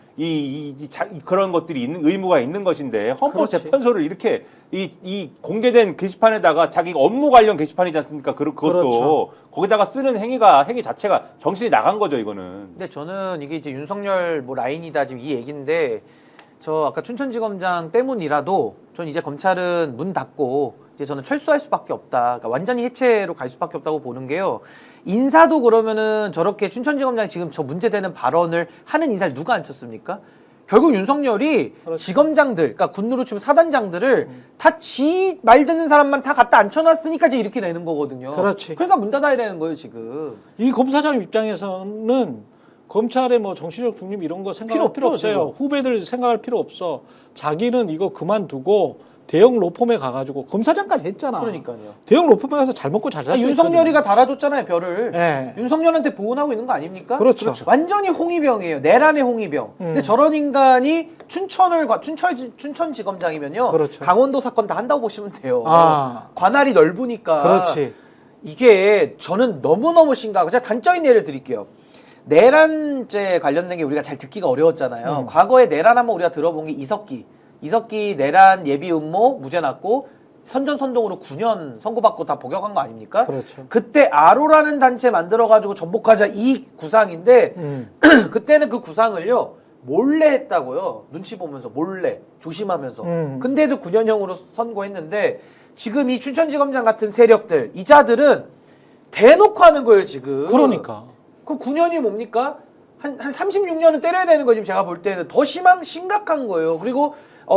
그런 것들이 있는 의무가 있는 것인데 헌법재판소를 이렇게 이 공개된 게시판에다가 자기 업무 관련 게시판이지 않습니까? 그것도 그렇죠. 거기다가 쓰는 행위 자체가 정신이 나간 거죠, 이거는. 근데 저는 이게 이제 윤석열 뭐 라인이다 지금 이 얘기인데 저 아까 춘천지검장 때문이라도 전 이제 검찰은 문 닫고 이제 저는 철수할 수밖에 없다. 그러니까 완전히 해체로 갈 수밖에 없다고 보는 게요. 인사도 그러면은 저렇게 춘천지검장이 지금 저 문제되는 발언을 하는 인사를 누가 앉혔습니까? 결국 윤석열이 그렇지. 지검장들, 그러니까 군으로 치면 사단장들을 다 지 말 듣는 사람만 다 갖다 앉혀놨으니까 이제 이렇게 되는 거거든요. 그렇지. 그러니까 문 닫아야 되는 거예요 지금. 이 검사장 입장에서는 검찰의 뭐 정치적 중립 이런 거 생각할 필요 없죠, 없어요. 후배들 생각할 필요 없어. 자기는 이거 그만두고 대형 로펌에 가가지고 검사장까지 했잖아. 그러니까요. 대형 로펌에 가서 잘 먹고 잘 살 수 있거든요. 윤석열이가 달아줬잖아요 별을. 네. 윤석열한테 보온하고 있는 거 아닙니까? 그렇죠. 완전히 홍위병이에요. 내란의 홍위병. 근데 저런 인간이 춘천지검장이면요. 그렇죠. 강원도 사건 다 한다고 보시면 돼요. 아. 관할이 넓으니까. 그렇지. 이게 저는 너무너무 심각하고 제가 단적인 예를 드릴게요. 내란죄 관련된 게 우리가 잘 듣기가 어려웠잖아요. 과거에 내란 한번 우리가 들어본 게 이석기 내란 예비 음모 무죄 났고 선전선동으로 9년 선고받고 다 복역한 거 아닙니까? 그렇죠. 그때 아로라는 단체 만들어가지고 전복하자 이 구상인데 그때는 그 구상을요 몰래 했다고요. 눈치 보면서 몰래 조심하면서. 근데도 9년형으로 선고했는데 지금 이 춘천지검장 같은 세력들 이자들은 대놓고 하는 거예요 지금. 그러니까. 그럼 9년이 뭡니까? 한 36년은 때려야 되는 거예요 지금 제가 볼 때는. 더 심각한 거예요. 그리고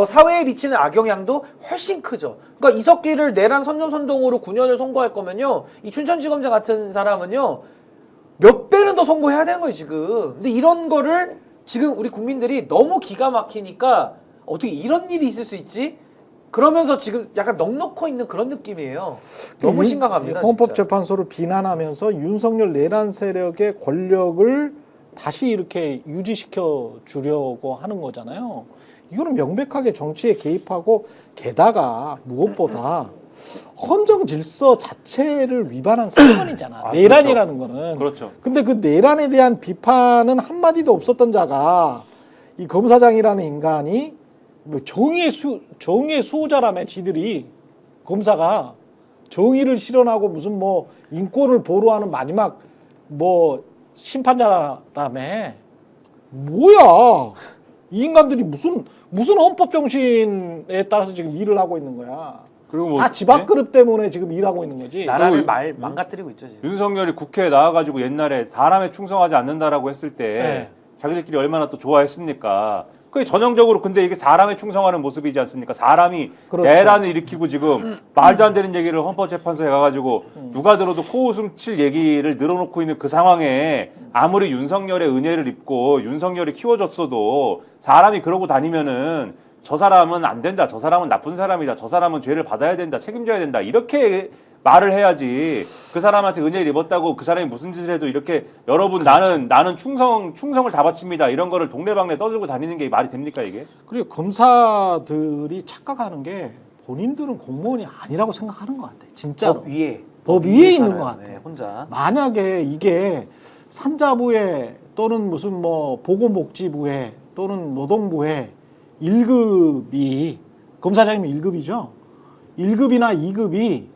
사회에 미치는 악영향도 훨씬 크죠. 그러니까 이석기를 내란 선전선동으로 9년을 선고할 거면요. 이 춘천지검장 같은 사람은요. 몇 배는 더 선고해야 되는 거예요 지금. 근데 이런 거를 지금 우리 국민들이 너무 기가 막히니까 어떻게 이런 일이 있을 수 있지? 그러면서 지금 약간 넉넉히 있는 그런 느낌이에요. 너무 심각합니다. 헌법재판소를 비난하면서 윤석열 내란 세력의 권력을 다시 이렇게 유지시켜 주려고 하는 거잖아요. 이거는 명백하게 정치에 개입하고 게다가 무엇보다 헌정 질서 자체를 위반한 사건이잖아. 내란이라는 거는. 그렇죠. 근데 그 내란에 대한 비판은 한마디도 없었던 자가 이 검사장이라는 인간이 뭐 정의의 수호자라며 지들이 검사가 정의를 실현하고 무슨 뭐 인권을 보루하는 마지막 뭐 심판자라며 뭐야 이 인간들이 무슨 헌법 정신에 따라서 지금 일을 하고 있는 거야. 그리고 뭐 다 지밥그릇 때문에 지금 일하고 있는 거지. 나라를 망가뜨리고 있죠 지금. 윤석열이 국회에 나와가지고 옛날에 사람에 충성하지 않는다라고 했을 때 네. 자기들끼리 얼마나 또 좋아했습니까? 그게 전형적으로 근데 이게 사람에 충성하는 모습이지 않습니까? 사람이 그렇죠. 내란을 일으키고 지금 말도 안 되는 얘기를 헌법재판소에 가가지고 누가 들어도 코웃음 칠 얘기를 늘어놓고 있는 그 상황에 아무리 윤석열의 은혜를 입고 윤석열이 키워줬어도 사람이 그러고 다니면은 저 사람은 안 된다, 저 사람은 나쁜 사람이다, 저 사람은 죄를 받아야 된다, 책임져야 된다 이렇게 말을 해야지. 그 사람한테 은혜를 입었다고 그 사람이 무슨 짓을 해도 이렇게 여러분 나는 충성을 다 바칩니다 이런 거를 동네방네 떠들고 다니는 게 말이 됩니까 이게? 그리고 검사들이 착각하는 게 본인들은 공무원이 아니라고 생각하는 것 같아. 진짜로. 법 위에 있는 것 같아. 네, 혼자. 만약에 이게 산자부에 또는 무슨 뭐 보건복지부에 또는 노동부에 1급이 검사장이면 1급이죠. 1급이나 2급이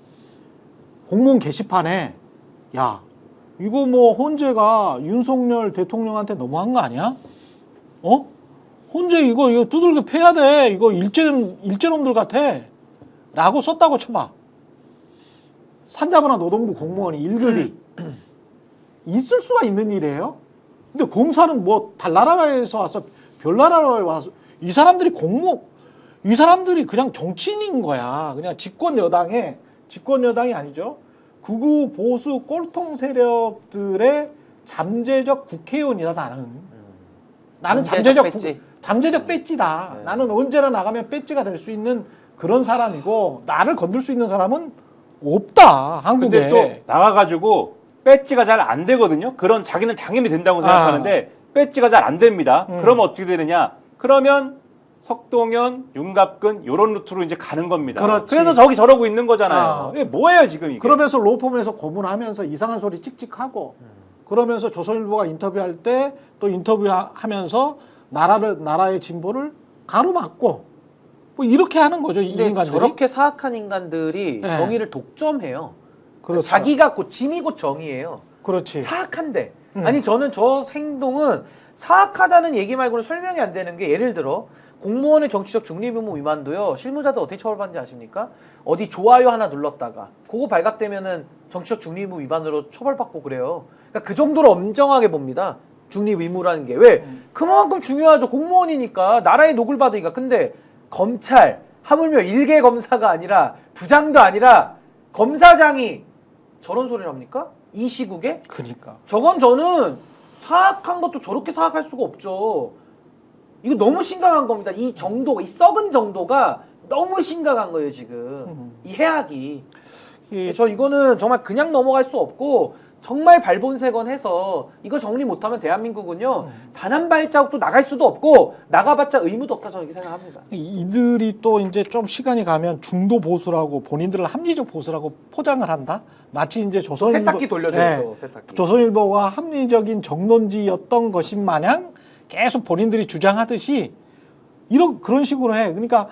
공무원 게시판에 야 이거 뭐 헌재가 윤석열 대통령한테 너무한 거 아니야? 헌재 이거 두들겨 패야 돼. 이거 일제놈들 같아. 라고 썼다고 쳐봐. 산자부나 노동부 공무원이 1급이 있을 수가 있는 일이에요. 근데 검사는 뭐 달나라에서 와서 별나라에 와서 이 사람들이 그냥 정치인인 거야. 그냥 집권 여당이 아니죠. 극우 보수 꼴통 세력들의 잠재적 국회의원이다 나는 잠재적 배지다. 네. 나는 언제나 나가면 배지가 될 수 있는 그런 사람이고 나를 건들 수 있는 사람은 없다 한국에. 근데 또 나가가지고 배지가 잘 안 되거든요. 그런 자기는 당연히 된다고 생각하는데 배지가 잘 안 됩니다. 그러면 어떻게 되느냐? 그러면 석동현, 윤갑근 이런 루트로 이제 가는 겁니다. 그렇지. 그래서 저러고 있는 거잖아요. 이게 뭐예요 지금 이게? 그러면서 로펌에서 고문하면서 이상한 소리 찍찍하고 그러면서 조선일보가 인터뷰할 때 또 인터뷰하면서 나라의 진보를 가로막고 뭐 이렇게 하는 거죠 이 근데 인간들이. 저렇게 사악한 인간들이 네. 정의를 독점해요. 그렇죠. 자기가 곧 짐이 곧 정의예요. 그렇지. 사악한데. 아니 저는 저 행동은 사악하다는 얘기 말고는 설명이 안 되는 게 예를 들어 공무원의 정치적 중립 의무 위반도요. 실무자들 어떻게 처벌받는지 아십니까? 어디 좋아요 하나 눌렀다가 그거 발각되면은 정치적 중립 의무 위반으로 처벌받고 그래요. 그러니까 그 정도로 엄정하게 봅니다. 중립 의무라는 게. 왜? 그만큼 중요하죠. 공무원이니까 나라의 녹을 받으니까. 근데 검찰 하물며 일개 검사가 아니라 부장도 아니라 검사장이 저런 소리를 합니까? 이 시국에? 그러니까. 저건 저는 사악한 것도 저렇게 사악할 수가 없죠. 이거 너무 심각한 겁니다. 이 정도가, 이 썩은 정도가 너무 심각한 거예요, 지금. 이 해악이. 저 이거는 정말 그냥 넘어갈 수 없고 정말 발본색원해서 이거 정리 못하면 대한민국은요 단 한 발자국도 나갈 수도 없고 나가봤자 의무도 없다 저는 이렇게 생각합니다. 이들이 또 이제 좀 시간이 가면 중도 보수라고 본인들을 합리적 보수라고 포장을 한다. 마치 이제 조선일보 세탁기 돌려줘요. 또 세탁기. 조선일보가 합리적인 정론지였던 것인 마냥 계속 본인들이 주장하듯이 그런 식으로 해. 그러니까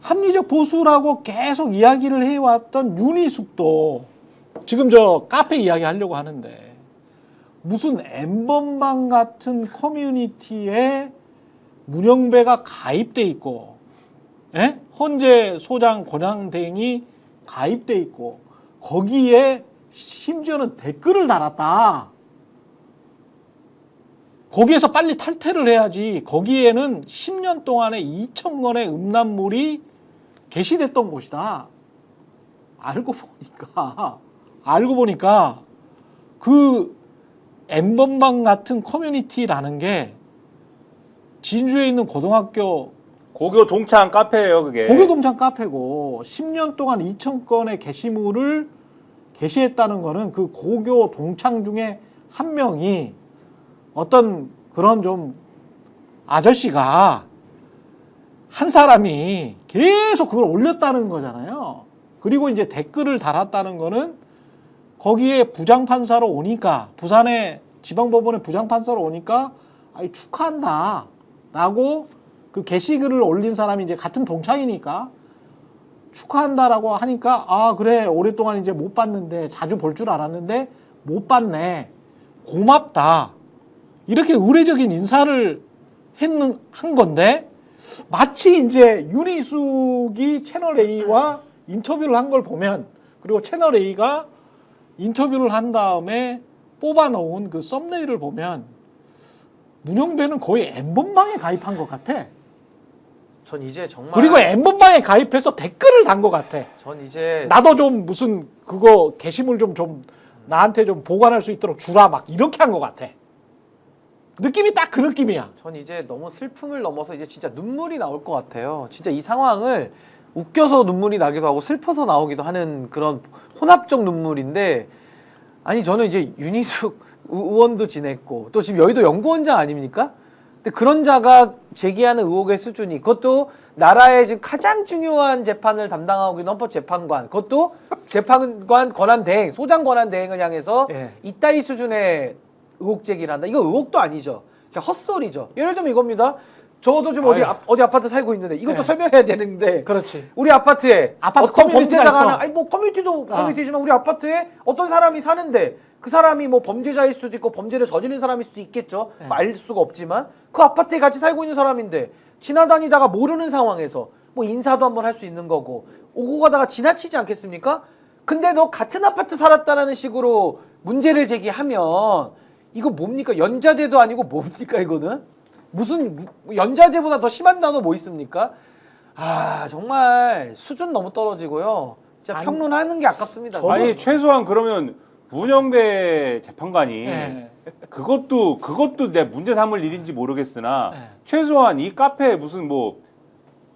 합리적 보수라고 계속 이야기를 해왔던 윤희숙도 지금 저 카페 이야기 하려고 하는데 무슨 N번방 같은 커뮤니티에 문영배가 가입돼 있고 헌재 소장 권양댕이 가입돼 있고 거기에 심지어는 댓글을 달았다. 거기에서 빨리 탈퇴를 해야지. 거기에는 10년 동안에 2,000건의 음란물이 게시됐던 곳이다. 알고 보니까 그 N번방 같은 커뮤니티라는 게 진주에 있는 고등학교 고교 동창 카페예요 그게. 고교 동창 카페고 10년 동안 2,000건의 게시물을 게시했다는 거는 그 고교 동창 중에 한 명이 어떤 그런 좀 아저씨가 한 사람이 계속 그걸 올렸다는 거잖아요. 그리고 이제 댓글을 달았다는 거는 거기에 부장판사로 오니까 부산의 지방법원의 부장판사로 오니까 축하한다 라고 그 게시글을 올린 사람이 이제 같은 동창이니까 축하한다라고 하니까 그래 오랫동안 이제 못 봤는데 자주 볼 줄 알았는데 못 봤네 고맙다 이렇게 의례적인 인사를 한 건데 마치 이제 윤희숙이 채널 A와 인터뷰를 한 걸 보면 그리고 채널 A가 인터뷰를 한 다음에 뽑아놓은 그 썸네일을 보면 문영배는 거의 N번방에 가입한 것 같아. 전 이제 정말 그리고 N번방에 가입해서 댓글을 단 것 같아. 전 이제 나도 좀 무슨 그거 게시물 좀 나한테 좀 보관할 수 있도록 주라 막 이렇게 한 것 같아. 느낌이 딱 그 느낌이야. 전 이제 너무 슬픔을 넘어서 이제 진짜 눈물이 나올 것 같아요. 진짜 이 상황을 웃겨서 눈물이 나기도 하고 슬퍼서 나오기도 하는 그런 혼합적 눈물인데 아니 저는 이제 윤희숙 의원도 지냈고 또 지금 여의도 연구원장 아닙니까? 근데 그런 자가 제기하는 의혹의 수준이 그것도 나라의 지금 가장 중요한 재판을 담당하고 있는 헌법재판관 그것도 재판관 권한대행 소장 권한대행을 향해서 예. 이따위 수준의 의혹 제기를 한다. 이거 의혹도 아니죠. 그냥 헛소리죠. 예를 들면 이겁니다. 저도 지금 어디 아파트 살고 있는데 이것도 예. 설명해야 되는데 그렇지. 우리 아파트에 아파트 어떤 커뮤니티가 범죄자가 있어. 하나 아니 뭐 커뮤니티도 커뮤니티지만 우리 아파트에 어떤 사람이 사는데 그 사람이 뭐 범죄자일 수도 있고 범죄를 저지른 사람일 수도 있겠죠. 네. 뭐알 수가 없지만 그 아파트에 같이 살고 있는 사람인데 지나다니다가 모르는 상황에서 뭐 인사도 한번 할 수 있는 거고 오고 가다가 지나치지 않겠습니까? 근데 너 같은 아파트 살았다라는 식으로 문제를 제기하면 이거 뭡니까? 연좌제도 아니고 뭡니까 이거는? 무슨 연좌제보다 더 심한 단어 뭐 있습니까? 아 정말 수준 너무 떨어지고요. 진짜 아니, 평론하는 게 아깝습니다. 아니 최소한 그러면 문영배 재판관이 네. 그것도 내 문제 삼을 일인지 모르겠으나 네. 최소한 이 카페에 무슨 뭐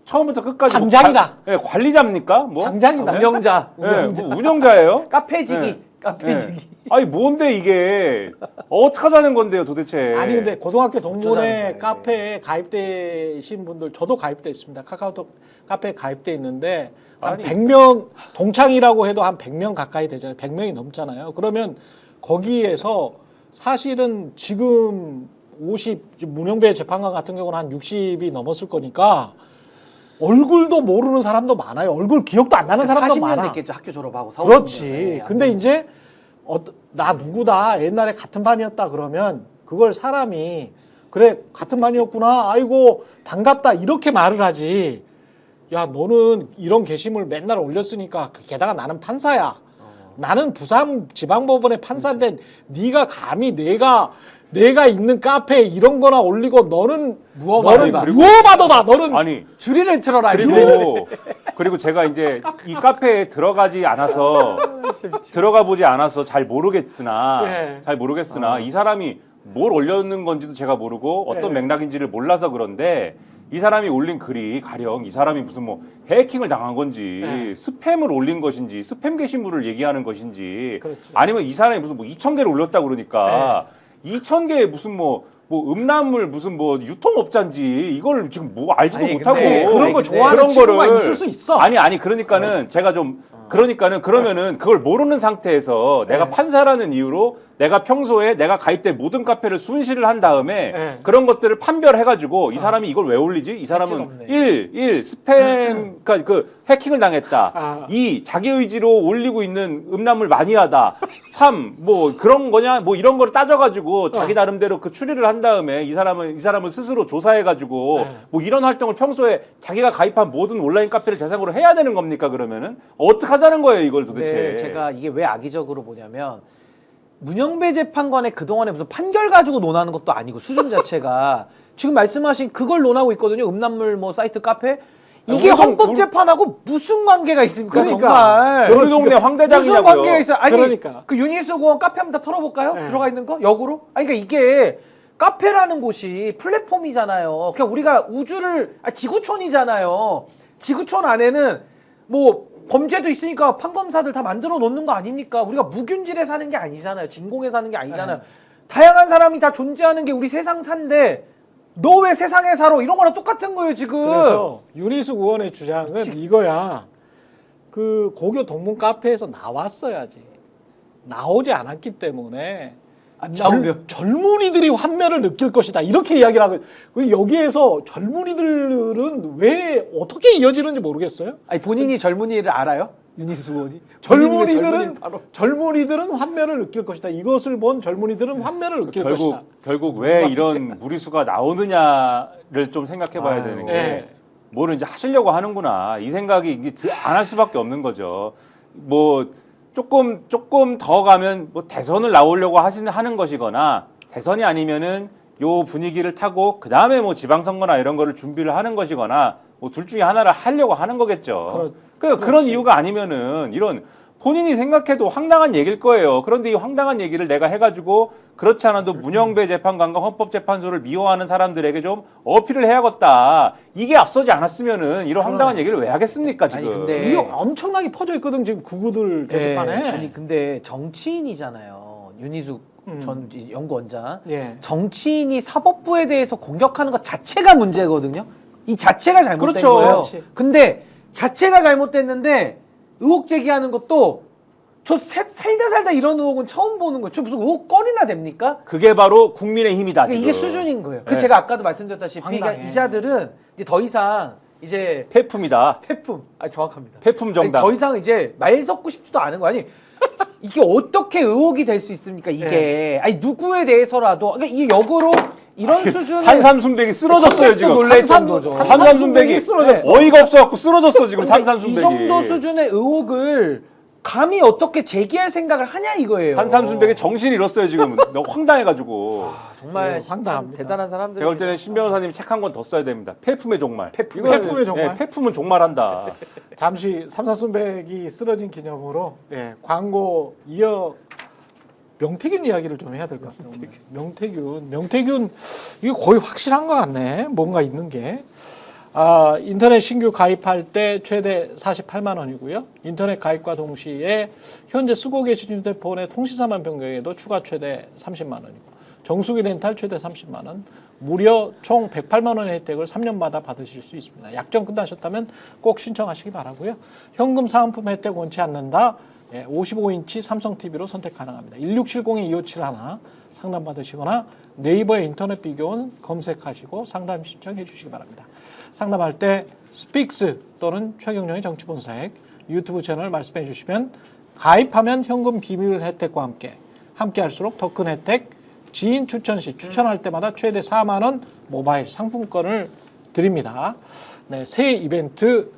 처음부터 끝까지 당장이다. 관리자입니까? 뭐 당장이다. 운영자, 네, 뭐 운영자예요? 카페지기, 네. 카페지기. 네. 아니 뭔데 이게 어떡하자는 건데요 도대체? 아니 근데 고등학교 어쩌자는 동문회 거예요, 카페에 가입되신 분들 저도 가입돼 있습니다. 카카오톡 카페에 가입돼 있는데 한 아니. 100명 동창이라고 해도 한 100명 가까이 되잖아요. 100명이 넘잖아요. 그러면 거기에서 사실은 지금 50 문영배 재판관 같은 경우는 한 60이 넘었을 거니까 얼굴도 모르는 사람도 많아요. 얼굴 기억도 안 나는 사람도 40년 많아. 됐겠죠 학교 졸업하고. 4, 그렇지. 50년. 네, 근데 이제 나 누구다 옛날에 같은 반이었다 그러면 그걸 사람이 그래 같은 반이었구나 아이고 반갑다 이렇게 말을 하지. 야 너는 이런 게시물 맨날 올렸으니까 게다가 나는 판사야. 나는 부산 지방법원의 판사인데 네가 감히 내가 있는 카페에 이런 거나 올리고 너는 무어바도다. 무어바도다. 너는 아니 줄이를 틀어라. 줄이를. 그리고 제가 이제 이 카페에 들어가지 않아서 들어가 보지 않아서 잘 모르겠으나 예. 이 사람이 뭘 올렸는 건지도 제가 모르고 어떤 예. 맥락인지를 몰라서 그런데 이 사람이 올린 글이 가령 이 사람이 무슨 뭐 해킹을 당한 건지 예. 스팸을 올린 것인지 스팸 게시물을 얘기하는 것인지 그렇죠. 아니면 이 사람이 무슨 뭐 2,000개를 올렸다 그러니까 2,000개의 무슨 뭐 음란물 무슨 뭐 유통업자인지 이걸 지금 뭐 알지도 아니, 못하고 근데 그런 거 근데 좋아하는 그런 친구가 거를- 있을 수 있어. 아니 그러니까는 제가 좀 그러니까는 그러면은 그걸 모르는 상태에서 내가 네. 판사라는 이유로 내가 평소에 내가 가입된 모든 카페를 순시를 한 다음에 네. 그런 것들을 판별해가지고 이 사람이 이걸 왜 올리지? 이 사람은 없네. 1 스팸 그러니까 그 해킹을 당했다. 아. 2 자기 의지로 올리고 있는 음란물 많이 하다. 3 뭐 그런 거냐 뭐 이런 거를 따져가지고 자기 나름대로 그 추리를 한 다음에 이 사람은 스스로 조사해가지고 네. 뭐 이런 활동을 평소에 자기가 가입한 모든 온라인 카페를 대상으로 해야 되는 겁니까 그러면은 어떻게 하자는 거예요 이걸 도대체? 네, 제가 이게 왜 악의적으로 보냐면 문영배 재판관의 그동안에 무슨 판결 가지고 논하는 것도 아니고 수준 자체가 지금 말씀하신 그걸 논하고 있거든요. 음란물 뭐 사이트 카페 이게 우리 헌법 재판하고 무슨 관계가 있습니까? 그러니까. 정말 우리 동네 무슨 황대장이냐고요. 관계가 있어요? 아니 그러니까. 그 윤희숙 의원 카페 한번 다 털어볼까요? 네. 들어가 있는 거 역으로? 아니 그러니까 이게 카페라는 곳이 플랫폼이잖아요. 그냥 우리가 지구촌이잖아요. 지구촌 안에는 뭐 범죄도 있으니까 판검사들 다 만들어 놓는 거 아닙니까? 우리가 무균질에 사는 게 아니잖아요. 진공에 사는 게 아니잖아요. 다양한 사람이 다 존재하는 게 우리 세상 산데 너 왜 세상에 살아? 이런 거랑 똑같은 거예요 지금. 그래서 윤희숙 의원의 주장은 이거야. 그 고교 동문 카페에서 나왔어야지. 나오지 않았기 때문에 안 나오면 젊은이들이 환멸을 느낄 것이다. 이렇게 이야기를 하고 여기에서 젊은이들은 왜 어떻게 이어지는지 모르겠어요. 아니 본인이 젊은이를 알아요? 윤희수 의원이? 젊은이들은 환멸을 느낄 것이다. 이것을 본 젊은이들은 환멸을 느낄 것이다. 결국 왜 이런 무리수가 나오느냐를 좀 생각해봐야 되는 게 예. 뭐를 이제 하시려고 하는구나 이 생각이 안 할 수밖에 없는 거죠. 뭐 조금 더 가면 뭐 대선을 나오려고 하는 것이거나 대선이 아니면은 요 분위기를 타고 그 다음에 뭐 지방선거나 이런 거를 준비를 하는 것이거나 뭐 둘 중에 하나를 하려고 하는 거겠죠. 그런 이유가 아니면은 이런 본인이 생각해도 황당한 얘기일 거예요. 그런데 이 황당한 얘기를 내가 해가지고 그렇지 않아도 문영배 재판관과 헌법재판소를 미워하는 사람들에게 좀 어필을 해야겠다. 이게 앞서지 않았으면은 이런 황당한 얘기를 왜 하겠습니까 지금? 아니, 근데 이게 엄청나게 퍼져 있거든 지금 구구들 게시판에. 네. 아니 근데 정치인이잖아요. 윤희숙 전 연구원장. 예. 정치인이 사법부에 대해서 공격하는 것 자체가 문제거든요. 이 자체가 잘못된 그렇죠. 거예요. 그렇지. 근데 자체가 잘못됐는데 의혹 제기하는 것도 저 살다 이런 의혹은 처음 보는 거예요. 저 무슨 의혹거리나 됩니까? 그게 바로 국민의 힘이다. 그러니까 이게 수준인 거예요. 그래서 네. 제가 아까도 말씀드렸다시피 그러니까 황당해. 이 자들은 이제 더 이상 이제 폐품이다. 폐품, 정확합니다. 폐품 정당. 아니, 더 이상 이제 말 섞고 싶지도 않은 거 아니? 이게 어떻게 의혹이 될 수 있습니까? 이게 네. 아니 누구에 대해서라도 그러니까 이 역으로 이런 수준의 산삼순백이 쓰러졌어요 지금. 놀랄 정도죠. 산삼순백이 쓰러졌어. 어이가 없어갖고 쓰러졌어 지금 근데 산삼순백이. 이 정도 수준의 의혹을 감히 어떻게 제기할 생각을 하냐 이거예요. 산삼순백이 정신이 잃었어요 지금. 너무 황당해가지고. 정말 네, 황당합니다. 대단한 사람들. 제가 볼 때는 신 변호사님 책 한 권 더 써야 됩니다. 폐품의 종말. 폐품의 종말? 폐품은 종말한다. 잠시 삼사순백이 쓰러진 기념으로 광고 이어 명태균 이야기를 좀 해야 될 것 같아요. 명태균 이게 거의 확실한 것 같네. 뭔가 있는 게. 인터넷 신규 가입할 때 최대 48만 원이고요. 인터넷 가입과 동시에 현재 쓰고 계신 휴대폰의 통신사만 변경해도 추가 최대 30만 원이고 정수기 렌탈 최대 30만 원, 무려 총 108만 원의 혜택을 3년마다 받으실 수 있습니다. 약정 끝나셨다면 꼭 신청하시기 바라고요. 현금 사은품 혜택 원치 않는다. 55인치 삼성 TV로 선택 가능합니다. 1670-2571 상담 받으시거나 네이버에 인터넷 비교원 검색하시고 상담 신청해 주시기 바랍니다. 상담할 때 스픽스 또는 최경영의 정치본색 유튜브 채널 말씀해 주시면 가입하면 현금 비밀 혜택과 함께 할수록 더 큰 혜택, 지인 추천 시 추천할 때마다 최대 4만 원 모바일 상품권을 드립니다. 네, 새 이벤트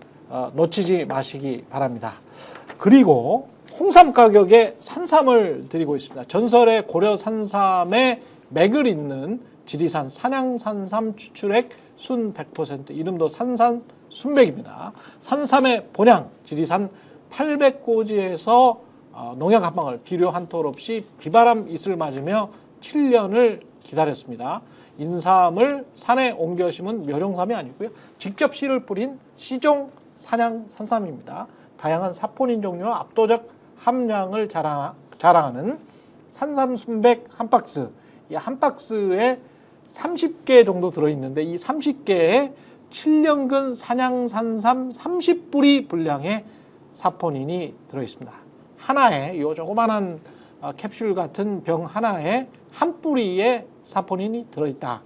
놓치지 마시기 바랍니다. 그리고 홍삼 가격에 산삼을 드리고 있습니다. 전설의 고려 산삼의 맥을 잇는 지리산 산양산삼 추출액 순 100%, 이름도 산삼 순백입니다. 산삼의 본향 지리산 800고지에서 농약 한 방울 비료 한 톨 없이 비바람 이슬 맞으며 7년을 기다렸습니다. 인삼을 산에 옮겨 심은 묘종삼이 아니고요. 직접 씨를 뿌린 시종 산양 산삼입니다. 다양한 사포닌 종류와 압도적 함량을 자랑하는 산삼 순백 한 박스. 이 한 박스에 30개 정도 들어있는데 이 30개에 7년근 산양산삼 30뿌리 분량의 사포닌이 들어있습니다. 하나에 이 조그만한 캡슐 같은 병 하나에 한 뿌리의 사포닌이 들어있다.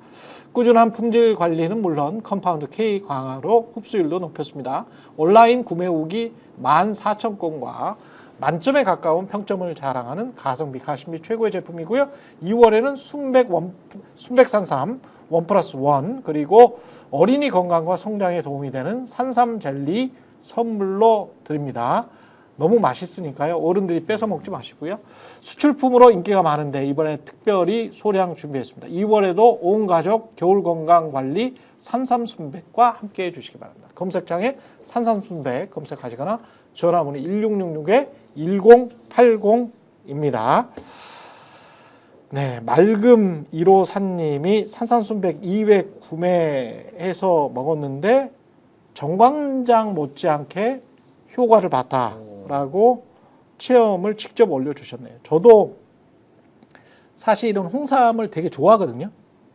꾸준한 품질 관리는 물론 컴파운드 K 강화로 흡수율도 높였습니다. 온라인 구매 후기 14,000건과 만점에 가까운 평점을 자랑하는 가성비 가심비 최고의 제품이고요. 2월에는 순백산삼 1+1 그리고 어린이 건강과 성장에 도움이 되는 산삼 젤리 선물로 드립니다. 너무 맛있으니까요. 어른들이 뺏어 먹지 마시고요. 수출품으로 인기가 많은데 이번에 특별히 소량 준비했습니다. 2월에도 온 가족 겨울 건강 관리 산삼 순백과 함께 해주시기 바랍니다. 검색창에 산삼 순백 검색하시거나 전화문이 1666-1080입니다. 네, 맑음 1호사님이 산삼순백 2회 구매해서 먹었는데 정광장 못지않게 효과를 봤다라고 체험을 직접 올려주셨네요. 저도 사실은 홍삼을 되게 좋아하거든요.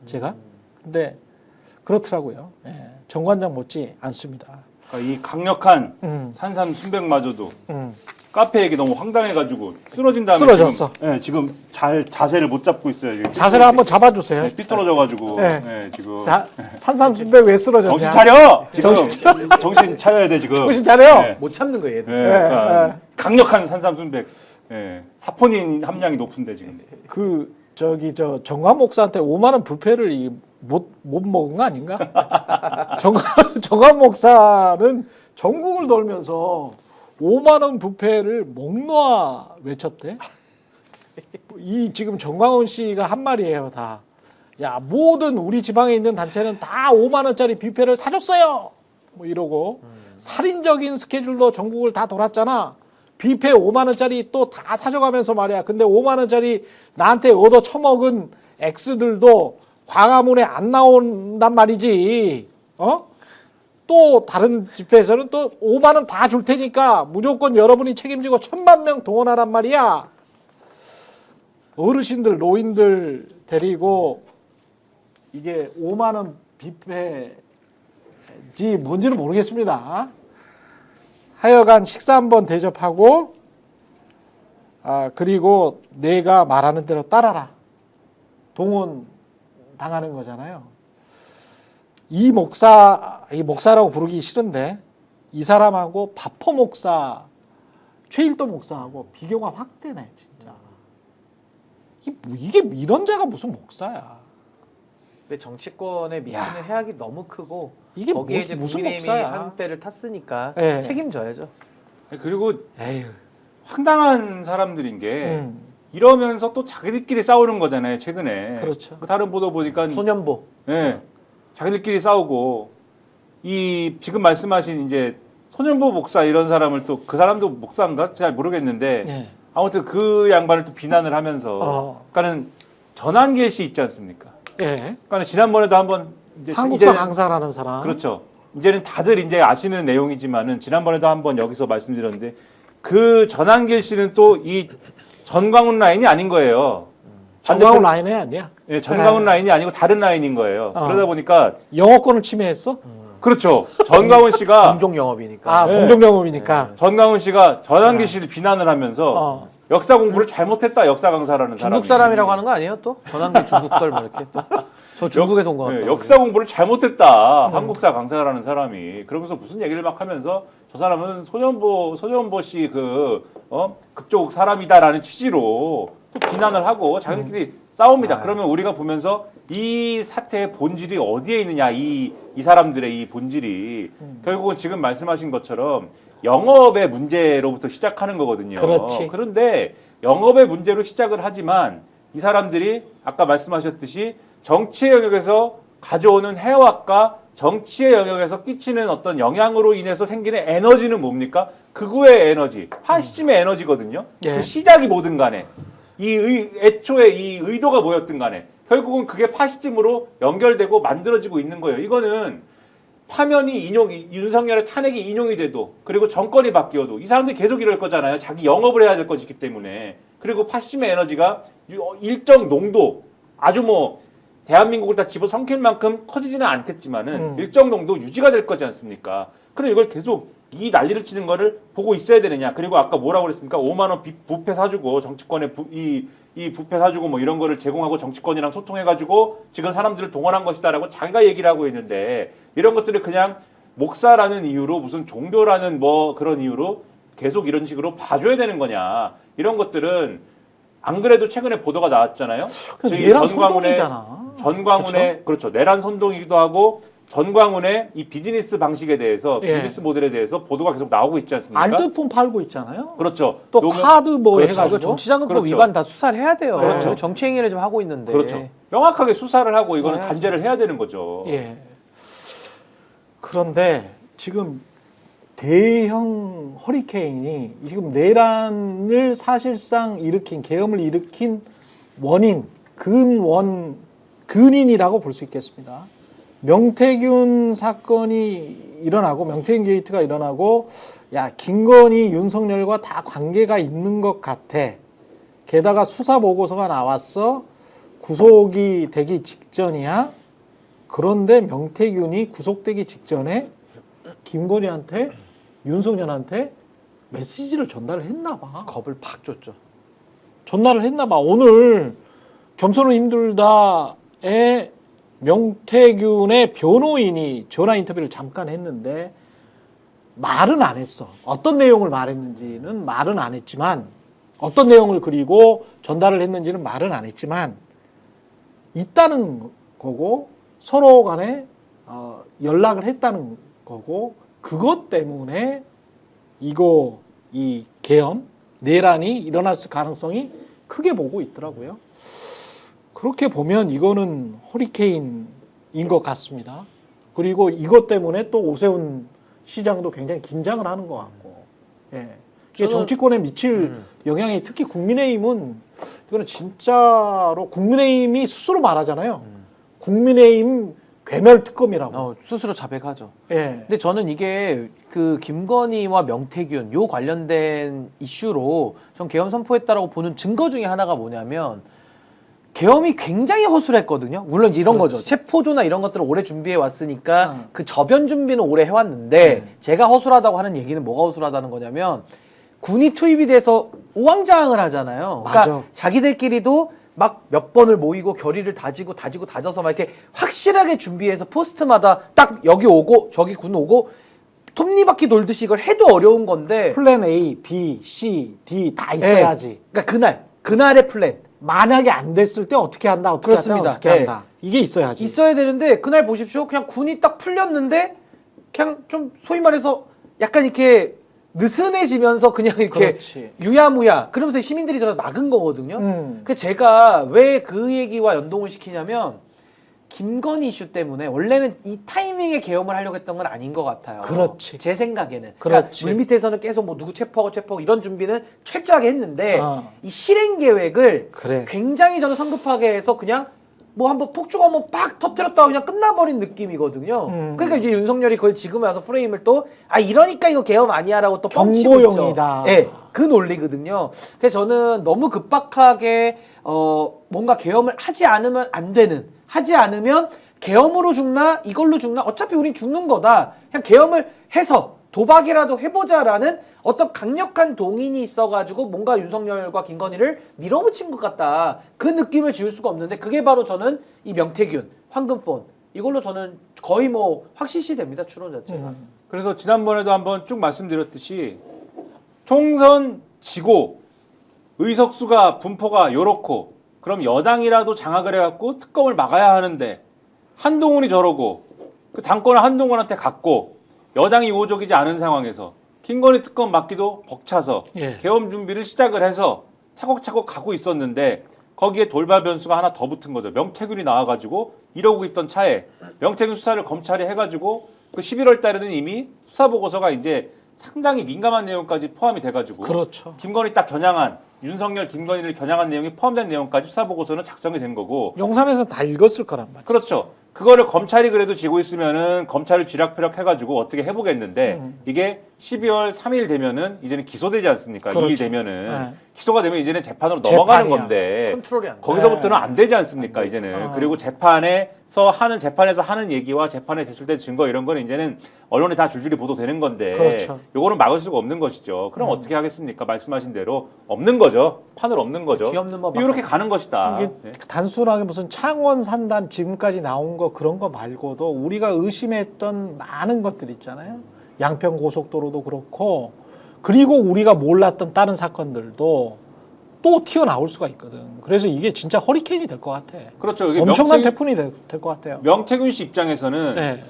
제가. 근데 그렇더라고요. 정관장 못지 않습니다. 그러니까 이 강력한 산삼 순백마저도 카페 얘기 너무 황당해가지고 쓰러진 다음에 쓰러졌어. 지금 잘 자세를 못 잡고 있어요. 지금. 자세를 한번 잡아주세요. 네, 삐뚤어져가지고 네. 지금 자, 산삼순백 왜 쓰러졌냐? 정신 차려. 지금 정신 차려야 돼 지금. 정신 차려. 네. 못 참는 거예요, 얘들. 네, 네, 그러니까 네. 강력한 산삼순백. 사포닌 함량이 높은데 지금. 저 정관 목사한테 5만 원 부패를 못 먹은 거 아닌가? 정관 목사는 전국을 돌면서 5만 원 부패를 목 놓아 외쳤대. 이 지금 정광훈 씨가 한 말이에요, 다. 야, 모든 우리 지방에 있는 단체는 다 5만 원짜리 뷔페를 사줬어요. 뭐 이러고 살인적인 스케줄로 전국을 다 돌았잖아. 뷔페 5만 원짜리 또 다 사줘가면서 말이야. 근데 5만 원짜리 나한테 얻어 처먹은 X들도 광화문에 안 나온단 말이지. 또 다른 집회에서는 또 5만 원 다 줄 테니까 무조건 여러분이 책임지고 1,000만 명 동원하란 말이야. 어르신들, 노인들 데리고 이게 5만 원 뷔페인지 뭔지는 모르겠습니다. 하여간 식사 한번 대접하고 그리고 내가 말하는 대로 따라라. 동원 당하는 거잖아요. 이 목사라고 부르기 싫은데 이 사람하고 바포 목사, 최일도 목사하고 비교가 확 되네 진짜. 이게 이런 자가 무슨 목사야? 근데 정치권에 미치는 야. 해악이 너무 크고 이게 거기에 이제 무슨 국민의힘이 목사야? 한 배를 탔으니까 네. 책임져야죠. 그리고 에휴. 황당한 사람들인 게 이러면서 또 자기들끼리 싸우는 거잖아요. 최근에. 그렇죠. 다른 보도 보니까 소년보. 자기들끼리 싸우고 이 지금 말씀하신 이제 소년보 목사 이런 사람을 또 그 사람도 목사인가 잘 모르겠는데 예. 아무튼 그 양반을 또 비난을 하면서 그러니까는 전한길 씨 있지 않습니까? 예. 그러니까 지난번에도 한번 이제 한국사 강사라는 사람. 그렇죠. 이제는 다들 이제 아시는 내용이지만은 지난번에도 한번 여기서 말씀드렸는데 그 전한길 씨는 또 이 전광훈 라인이 아닌 거예요. 정광훈 라인이 아니야. 예, 전광훈 라인이 아니고 다른 라인인 거예요. 그러다 보니까 영어권을 침해했어? 그렇죠. 전광훈 씨가 공종 영업이니까. 네. 공정 영업이니까. 전광훈 씨가 전한길 씨를 비난을 하면서 역사 공부를 잘못했다. 역사 강사라는 사람이. 중국 사람이라고 하는 거 아니에요 또? 전환기 중국설 뭐 이렇게 또. 저 중국에서 온 거 같다. 역사 공부를 잘못했다. 한국사 강사라는 사람이. 그러면서 무슨 얘기를 막 하면서 저 사람은 소년보 씨 그쪽 사람이다라는 취지로 또 비난을 하고 자기들끼리 싸웁니다. 그러면 우리가 보면서 이 사태의 본질이 어디에 있느냐, 이 사람들의 이 본질이 결국은 지금 말씀하신 것처럼 영업의 문제로부터 시작하는 거거든요. 그렇지. 그런데 영업의 문제로 시작을 하지만 이 사람들이 아까 말씀하셨듯이 정치의 영역에서 가져오는 해악과 정치의 영역에서 끼치는 어떤 영향으로 인해서 생기는 에너지는 뭡니까? 극우의 에너지, 파시즘의 에너지거든요. 예. 그 시작이 뭐든 간에 애초에 이 의도가 뭐였든 간에 결국은 그게 파시즘으로 연결되고 만들어지고 있는 거예요. 이거는 파면이 윤석열의 탄핵이 인용이 돼도 그리고 정권이 바뀌어도 이 사람들이 계속 이럴 거잖아요. 자기 영업을 해야 될 것이기 때문에. 그리고 파시즘의 에너지가 일정 농도 아주 대한민국을 다 집어삼킬 만큼 커지지는 않겠지만은 일정 정도 유지가 될 거지 않습니까? 그럼 이걸 계속 이 난리를 치는 거를 보고 있어야 되느냐? 그리고 아까 뭐라고 그랬습니까? 5만 원 부패 사주고 정치권에 이 부패 사주고 뭐 이런 거를 제공하고 정치권이랑 소통해가지고 지금 사람들을 동원한 것이다라고 자기가 얘기를 하고 있는데 이런 것들을 그냥 목사라는 이유로 무슨 종교라는 뭐 그런 이유로 계속 이런 식으로 봐줘야 되는 거냐? 이런 것들은 안 그래도 최근에 보도가 나왔잖아요. 내란 선동이잖아. 전광훈의 그렇죠. 내란 선동이기도 하고 전광훈의 이 비즈니스 방식에 대해서 비즈니스 모델에 대해서 보도가 계속 나오고 있지 않습니까? 알뜰폰 팔고 있잖아요. 그렇죠. 또 카드 그렇죠. 해가지고 정치자금법 그렇죠. 위반 다 수사를 해야 돼요. 그렇죠. 정치 행위를 좀 하고 있는데. 그렇죠. 명확하게 수사를 하고 이거는 수사해야죠. 단죄를 해야 되는 거죠. 예. 그런데 지금 대형 허리케인이 지금 내란을 사실상 계엄을 일으킨 근인이라고 볼 수 있겠습니다. 명태균 사건이 일어나고 명태균 게이트가 일어나고 야 김건희 윤석열과 다 관계가 있는 것 같아. 게다가 수사 보고서가 나왔어. 구속이 되기 직전이야. 그런데 명태균이 구속되기 직전에 김건희한테 윤석열한테 메시지를 전달을 했나 봐. 겁을 팍 줬죠. 전달을 했나 봐. 오늘 겸손은 힘들다의 명태균의 변호인이 전화 인터뷰를 잠깐 했는데 말은 안 했어. 어떤 내용을 말했는지는 말은 안 했지만 어떤 내용을 그리고 전달을 했는지는 말은 안 했지만 있다는 거고 서로 간에 연락을 했다는 거고 그것 때문에 이 계엄, 내란이 일어났을 가능성이 크게 보고 있더라고요. 그렇게 보면 이거는 허리케인인 것 같습니다. 그리고 이것 때문에 또 오세훈 시장도 굉장히 긴장을 하는 것 같고, 예. 이게 정치권에 미칠 영향이 특히 국민의힘은 이거는 진짜로 국민의힘이 스스로 말하잖아요. 국민의힘 괴멸 특검이라고. 스스로 자백하죠. 예. 근데 저는 이게 그 김건희와 명태균 요 관련된 이슈로 전 계엄 선포했다라고 보는 증거 중에 하나가 뭐냐면 계엄이 굉장히 허술했거든요. 물론 이런 그렇지. 거죠. 체포조나 이런 것들을 오래 준비해 왔으니까 그 저변 준비는 오래 해왔는데 제가 허술하다고 하는 얘기는 뭐가 허술하다는 거냐면 군이 투입이 돼서 우왕좌왕을 하잖아요. 그러니까 맞아. 자기들끼리도 막 몇 번을 모이고 결의를 다져서 막 이렇게 확실하게 준비해서 포스트마다 딱 여기 오고 저기 군 오고 톱니바퀴 돌듯이 이걸 해도 어려운 건데 플랜 A, B, C, D 다 있어야지. 그러니까 그날의 플랜 만약에 안 됐을 때 어떻게 한다, 어떻게 그렇습니다. 한다, 어떻게 한다. 이게 있어야지. 있어야 되는데 그날 보십시오. 그냥 군이 딱 풀렸는데 그냥 좀 소위 말해서 약간 이렇게 느슨해지면서 그냥 이렇게 그렇지. 유야무야 그러면서 시민들이 저를 막은 거거든요. 그 제가 왜 그 얘기와 연동을 시키냐면 김건희 이슈 때문에 원래는 이 타이밍에 계엄을 하려고 했던 건 아닌 것 같아요. 그렇지. 제 생각에는. 그렇지. 그러니까 물밑에서는 계속 뭐 누구 체포하고 이런 준비는 철저하게 했는데 이 실행 계획을 그래. 굉장히 저는 성급하게 해서 그냥 뭐 한번 폭죽 한번 빡 터뜨렸다가 그냥 끝나버린 느낌이거든요. 그러니까 이제 윤석열이 그걸 지금 와서 프레임을 또 이러니까 이거 계엄 아니야라고 또 뻥치고 있죠. 경고용이다. 네, 그 논리거든요. 그래서 저는 너무 급박하게 뭔가 계엄을 하지 않으면 안 되는, 하지 않으면 계엄으로 죽나 이걸로 죽나 어차피 우린 죽는 거다. 그냥 계엄을 해서 도박이라도 해보자라는 어떤 강력한 동인이 있어가지고 뭔가 윤석열과 김건희를 밀어붙인 것 같다. 그 느낌을 지울 수가 없는데 그게 바로 저는 이 명태균, 황금폰 이걸로 저는 거의 뭐 확실시 됩니다. 추론 자체가. 그래서 지난번에도 한번 쭉 말씀드렸듯이 총선 지고 의석수가 분포가 요렇고 그럼 여당이라도 장악을 해갖고 특검을 막아야 하는데 한동훈이 저러고 그 당권을 한동훈한테 갖고 여당이 우호적이지 않은 상황에서 김건희 특검 막기도 벅차서 계엄 준비를 시작을 해서 차곡차곡 가고 있었는데 거기에 돌발 변수가 하나 더 붙은 거죠. 명태균이 나와가지고 이러고 있던 차에 명태균 수사를 검찰이 해가지고 그 11월 달에는 이미 수사 보고서가 이제 상당히 민감한 내용까지 포함이 돼가지고 그렇죠. 김건희 딱 겨냥한 윤석열, 김건희를 겨냥한 내용이 포함된 내용까지 수사 보고서는 작성이 된 거고 용산에서 다 읽었을 거란 말이죠. 그렇죠. 그거를 검찰이 그래도 지고 있으면은 검찰을 쥐락펴락 해가지고 어떻게 해보겠는데 이게 12월 3일 되면은 이제는 기소되지 않습니까? 그렇죠. 2일 되면은 네. 기소가 되면 이제는 재판으로 넘어가는 재판이야. 건데 컨트롤이 안 돼. 거기서부터는 안 되지 않습니까? 안 되죠. 이제는 그리고 재판에서 하는 얘기와 재판에 제출된 증거 이런 거는 이제는 언론에 다 줄줄이 보도되는 건데 그렇죠. 요거는 막을 수가 없는 것이죠. 그럼 어떻게 하겠습니까? 말씀하신 대로 없는 거죠. 판을 없는 거죠. 귀없는 법 이렇게 가는 것이다. 이게 네. 단순하게 무슨 창원 산단 지금까지 나온 거 그런 거 말고도 우리가 의심했던 많은 것들 있잖아요. 양평 고속도로도 그렇고 그리고 우리가 몰랐던 다른 사건들도 또 튀어나올 수가 있거든. 그래서 이게 진짜 허리케인이 될 것 같아. 그렇죠. 이게 엄청난 태풍이 될 것 같아요. 명태균 씨 입장에서는 네.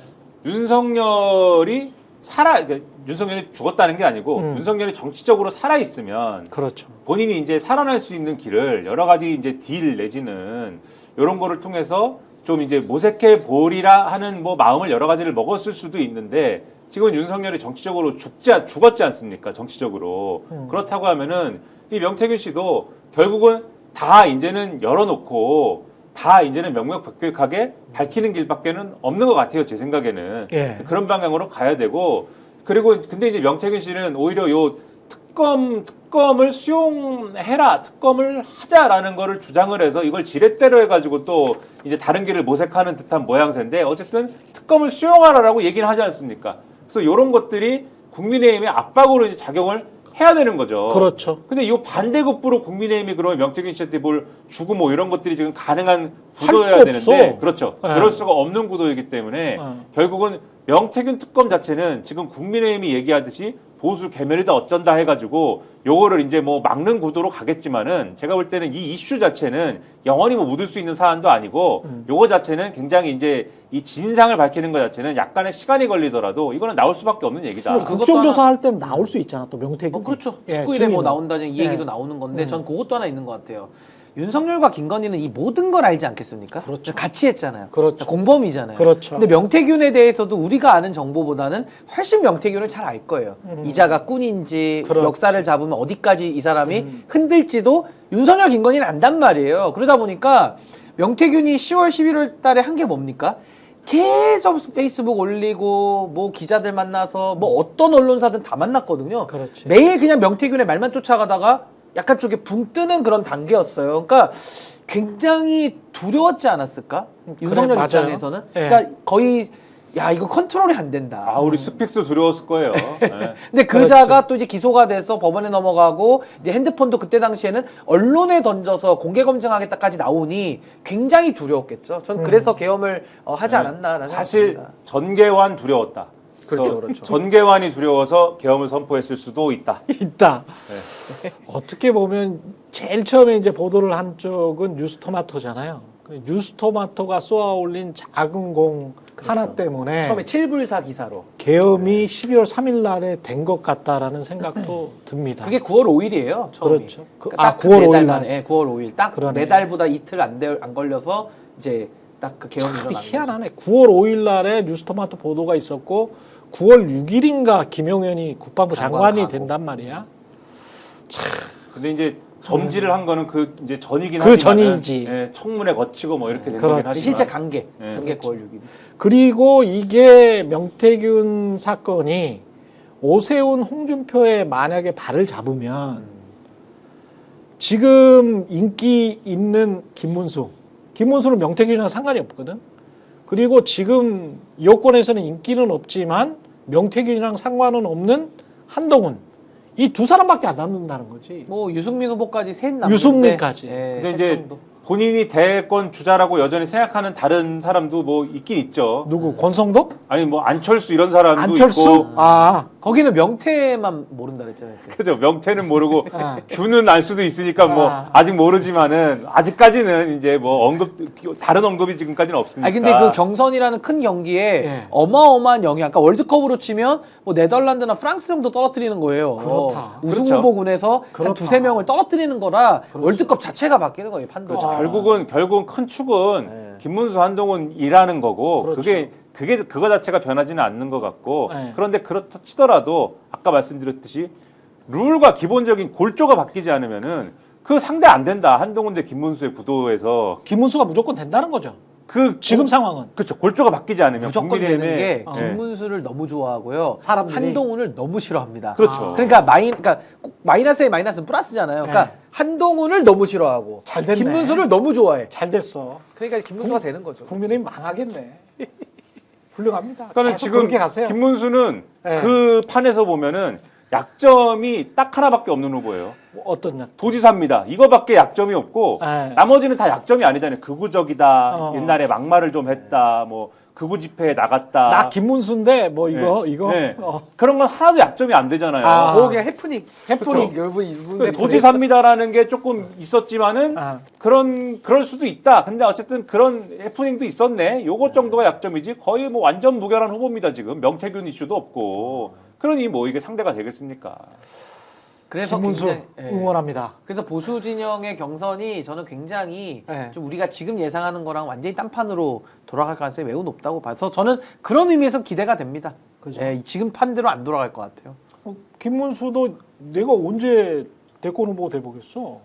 윤석열이 그러니까 윤석열이 죽었다는 게 아니고 윤석열이 정치적으로 살아 있으면 그렇죠. 본인이 이제 살아날 수 있는 길을 여러 가지 이제 딜 내지는 이런 거를 통해서 좀 이제 모색해 보리라 하는 뭐 마음을 여러 가지를 먹었을 수도 있는데 지금 윤석열이 정치적으로 죽었지 않습니까? 정치적으로. 그렇다고 하면은 이 명태균 씨도 결국은 다 이제는 열어놓고 다 이제는 명명백백하게 밝히는 길밖에는 없는 것 같아요. 제 생각에는. 예. 그런 방향으로 가야 되고 그리고 근데 이제 명태균 씨는 오히려 요 특검을 수용해라, 특검을 하자라는 거를 주장을 해서 이걸 지렛대로 해가지고 또 이제 다른 길을 모색하는 듯한 모양새인데 어쨌든 특검을 수용하라라고 얘기는 하지 않습니까? 그래서 이런 것들이 국민의힘의 압박으로 이제 작용을 해야 되는 거죠. 그렇죠. 근데 이 반대급부로 국민의힘이 그러면 명태균 씨한테 뭘 주고 뭐 이런 것들이 지금 가능한 구도여야 수 되는데 없어. 그렇죠. 네. 그럴 수가 없는 구도이기 때문에 결국은 명태균 특검 자체는 지금 국민의힘이 얘기하듯이 보수 개멸이다 어쩐다 해가지고 요거를 이제 뭐 막는 구도로 가겠지만은 제가 볼 때는 이 이슈 자체는 영원히 뭐 묻을 수 있는 사안도 아니고 요거 자체는 굉장히 이제 이 진상을 밝히는 것 자체는 약간의 시간이 걸리더라도 이거는 나올 수밖에 없는 얘기다. 그것도 국정조사 할 때는 나올 수 있잖아 또 명태균. 그렇죠. 예, 19일에 뭐 증인은. 나온다는 이 얘기도 예. 나오는 건데 전 그것도 하나 있는 것 같아요. 윤석열과 김건희는 이 모든 걸 알지 않겠습니까? 그렇죠. 같이 했잖아요. 그렇죠. 공범이잖아요. 그렇죠. 근데 명태균에 대해서도 우리가 아는 정보보다는 훨씬 명태균을 잘 알 거예요. 이자가 꾼인지 그렇지. 역사를 잡으면 어디까지 이 사람이 흔들지도 윤석열, 김건희는 안단 말이에요. 그러다 보니까 명태균이 10월, 11월 달에 한 게 뭡니까? 계속 페이스북 올리고 뭐 기자들 만나서 뭐 어떤 언론사든 다 만났거든요. 그렇지. 매일 그냥 명태균의 말만 쫓아가다가 약간 쪽에 붕 뜨는 그런 단계였어요. 그러니까 굉장히 두려웠지 않았을까? 윤석열 맞아요. 입장에서는. 예. 그러니까 거의 야 이거 컨트롤이 안 된다. 아 우리 스픽스 두려웠을 거예요. 네. 근데 그렇지. 그자가 또 이제 기소가 돼서 법원에 넘어가고 이제 핸드폰도 그때 당시에는 언론에 던져서 공개 검증하겠다까지 나오니 굉장히 두려웠겠죠. 전 그래서 계엄을 하지 않았나라는 사실 생각입니다. 전개환 두려웠다. 그렇죠, 그래서 그렇죠. 전개환이 두려워서 계엄을 선포했을 수도 있다. 있다. 네. 어떻게 보면 제일 처음에 이제 보도를 한 쪽은 뉴스토마토잖아요. 그 뉴스토마토가 쏘아올린 작은 공 하나 때문에 처음에 7불사 기사로. 계엄이 12월 3일 날에 된 것 같다라는 생각도 듭니다. 그게 9월 5일이에요. 처음이. 그렇죠. 그러니까 딱 9월 5일 네 달 날. 만에. 9월 5일. 딱 그러네. 네 달보다 이틀 안 걸려서 이제 딱 그 계엄이 참 일어난 거죠. 희한하네. 9월 5일 날에 뉴스토마토 보도가 있었고 9월 6일인가 김용현이 국방부 장관이 장관 가고. 된단 말이야. 근데 이제 점지를 한 거는 그 이제 전이긴 그 하지만은, 전이지. 예, 청문회 거치고 뭐 이렇게 된 그렇지. 거긴 하지만 실제 관계. 네. 관계 9월 6일. 그리고 이게 명태균 사건이 오세훈, 홍준표에 만약에 발을 잡으면 지금 인기 있는 김문수는 명태균이랑 상관이 없거든. 그리고 지금 여권에서는 인기는 없지만 명태균이랑 상관은 없는 한동훈. 이 두 사람밖에 안 남는다는 거지. 뭐 유승민 후보까지 셋 남는데. 유승민까지. 예, 근데 셋 이제 정도. 본인이 대권 주자라고 여전히 생각하는 다른 사람도 뭐 있긴 있죠. 누구? 권성동? 아니 뭐 안철수 이런 사람도 안철수? 있고 거기는 명태만 모른다 그랬잖아요. 그죠. 명태는 모르고 아. 균은 알 수도 있으니까 뭐 아. 아직 모르지만은 아직까지는 이제 뭐 다른 언급이 지금까지는 없으니까. 아니 근데 그 경선이라는 큰 경기에 예. 어마어마한 영향. 그러니까 월드컵으로 치면 뭐 네덜란드나 프랑스 정도 떨어뜨리는 거예요. 그렇다. 우승 그렇죠. 후보군에서 한 그렇다. 두세 명을 떨어뜨리는 거라 월드컵 자체가 바뀌는 거예요. 판도가. 그렇죠. 결국은 큰 축은 네. 김문수 한동훈이라는 거고 그렇죠. 그게 그거 자체가 변하지는 않는 것 같고 네. 그런데 그렇다 치더라도 아까 말씀드렸듯이 룰과 기본적인 골조가 바뀌지 않으면은 그 상대 안 된다. 한동훈 대 김문수의 구도에서 김문수가 무조건 된다는 거죠. 그 지금 상황은. 그렇죠. 골조가 바뀌지 않으면 무조건 되는 게 국민의힘의- 김문수를 너무 좋아하고요. 사람들이. 한동훈을 너무 싫어합니다. 그렇죠. 그러니까 그러니까 꼭 마이너스에 마이너스는 플러스잖아요. 그러니까 네. 한동훈을 너무 싫어하고 잘 됐네. 김문수를 너무 좋아해. 잘 됐어. 그러니까 김문수가 되는 거죠. 국민의힘 망하겠네. 훌륭합니다. 그러니까 계속 지금 그렇게 가세요. 김문수는 네. 그 판에서 보면은 약점이 딱 하나밖에 없는 후보예요. 뭐 어떤 약? 도지사입니다. 이거밖에 약점이 없고 네. 나머지는 다 약점이 아니잖아요. 극우적이다. 어. 옛날에 막말을 좀 했다. 뭐 극우 집회에 나갔다. 나 김문수인데 뭐 이거 네. 이거. 네. 어. 그런 건 하나도 약점이 안 되잖아요. 아. 뭐 그냥 해프닝. 해프닝. 여러분 이분 도지사입니다라는 게 조금 있었지만은 아. 그럴 수도 있다. 근데 어쨌든 그런 해프닝도 있었네. 요것 정도가 약점이지 거의 뭐 완전 무결한 후보입니다. 지금 명태균 이슈도 없고. 그러니 뭐 이게 상대가 되겠습니까? 그래서 김문수 굉장히, 예. 응원합니다. 그래서 보수 진영의 경선이 저는 굉장히 네. 좀 우리가 지금 예상하는 거랑 완전히 딴판으로 돌아갈 가능성이 매우 높다고 봐서 저는 그런 의미에서 기대가 됩니다. 그죠. 예, 지금 판대로 안 돌아갈 것 같아요. 김문수도 내가 언제 대권 후보 돼보겠어?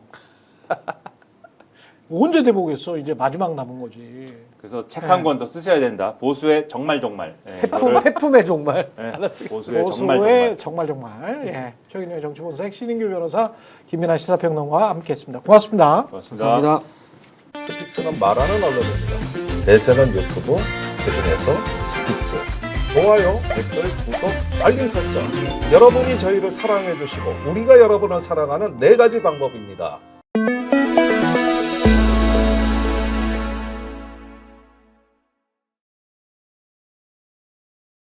언제 돼보겠어? 이제 마지막 남은 거지. 그래서 책 한 권 더 쓰셔야 된다. 보수의 정말. 예, 해품의 정말. 예, 보수의 정말. 보수의 정말. 예. 최근의 정치본색 신인규 변호사 김민아 시사평론가와 함께했습니다. 고맙습니다. 고맙습니다. 스픽스는 말하는 언론입니다. 대세는 유튜브, 그중에서 스픽스. 좋아요, 댓글, 구독, 알림 설정. 여러분이 저희를 사랑해 주시고 우리가 여러분을 사랑하는 4가지 방법입니다.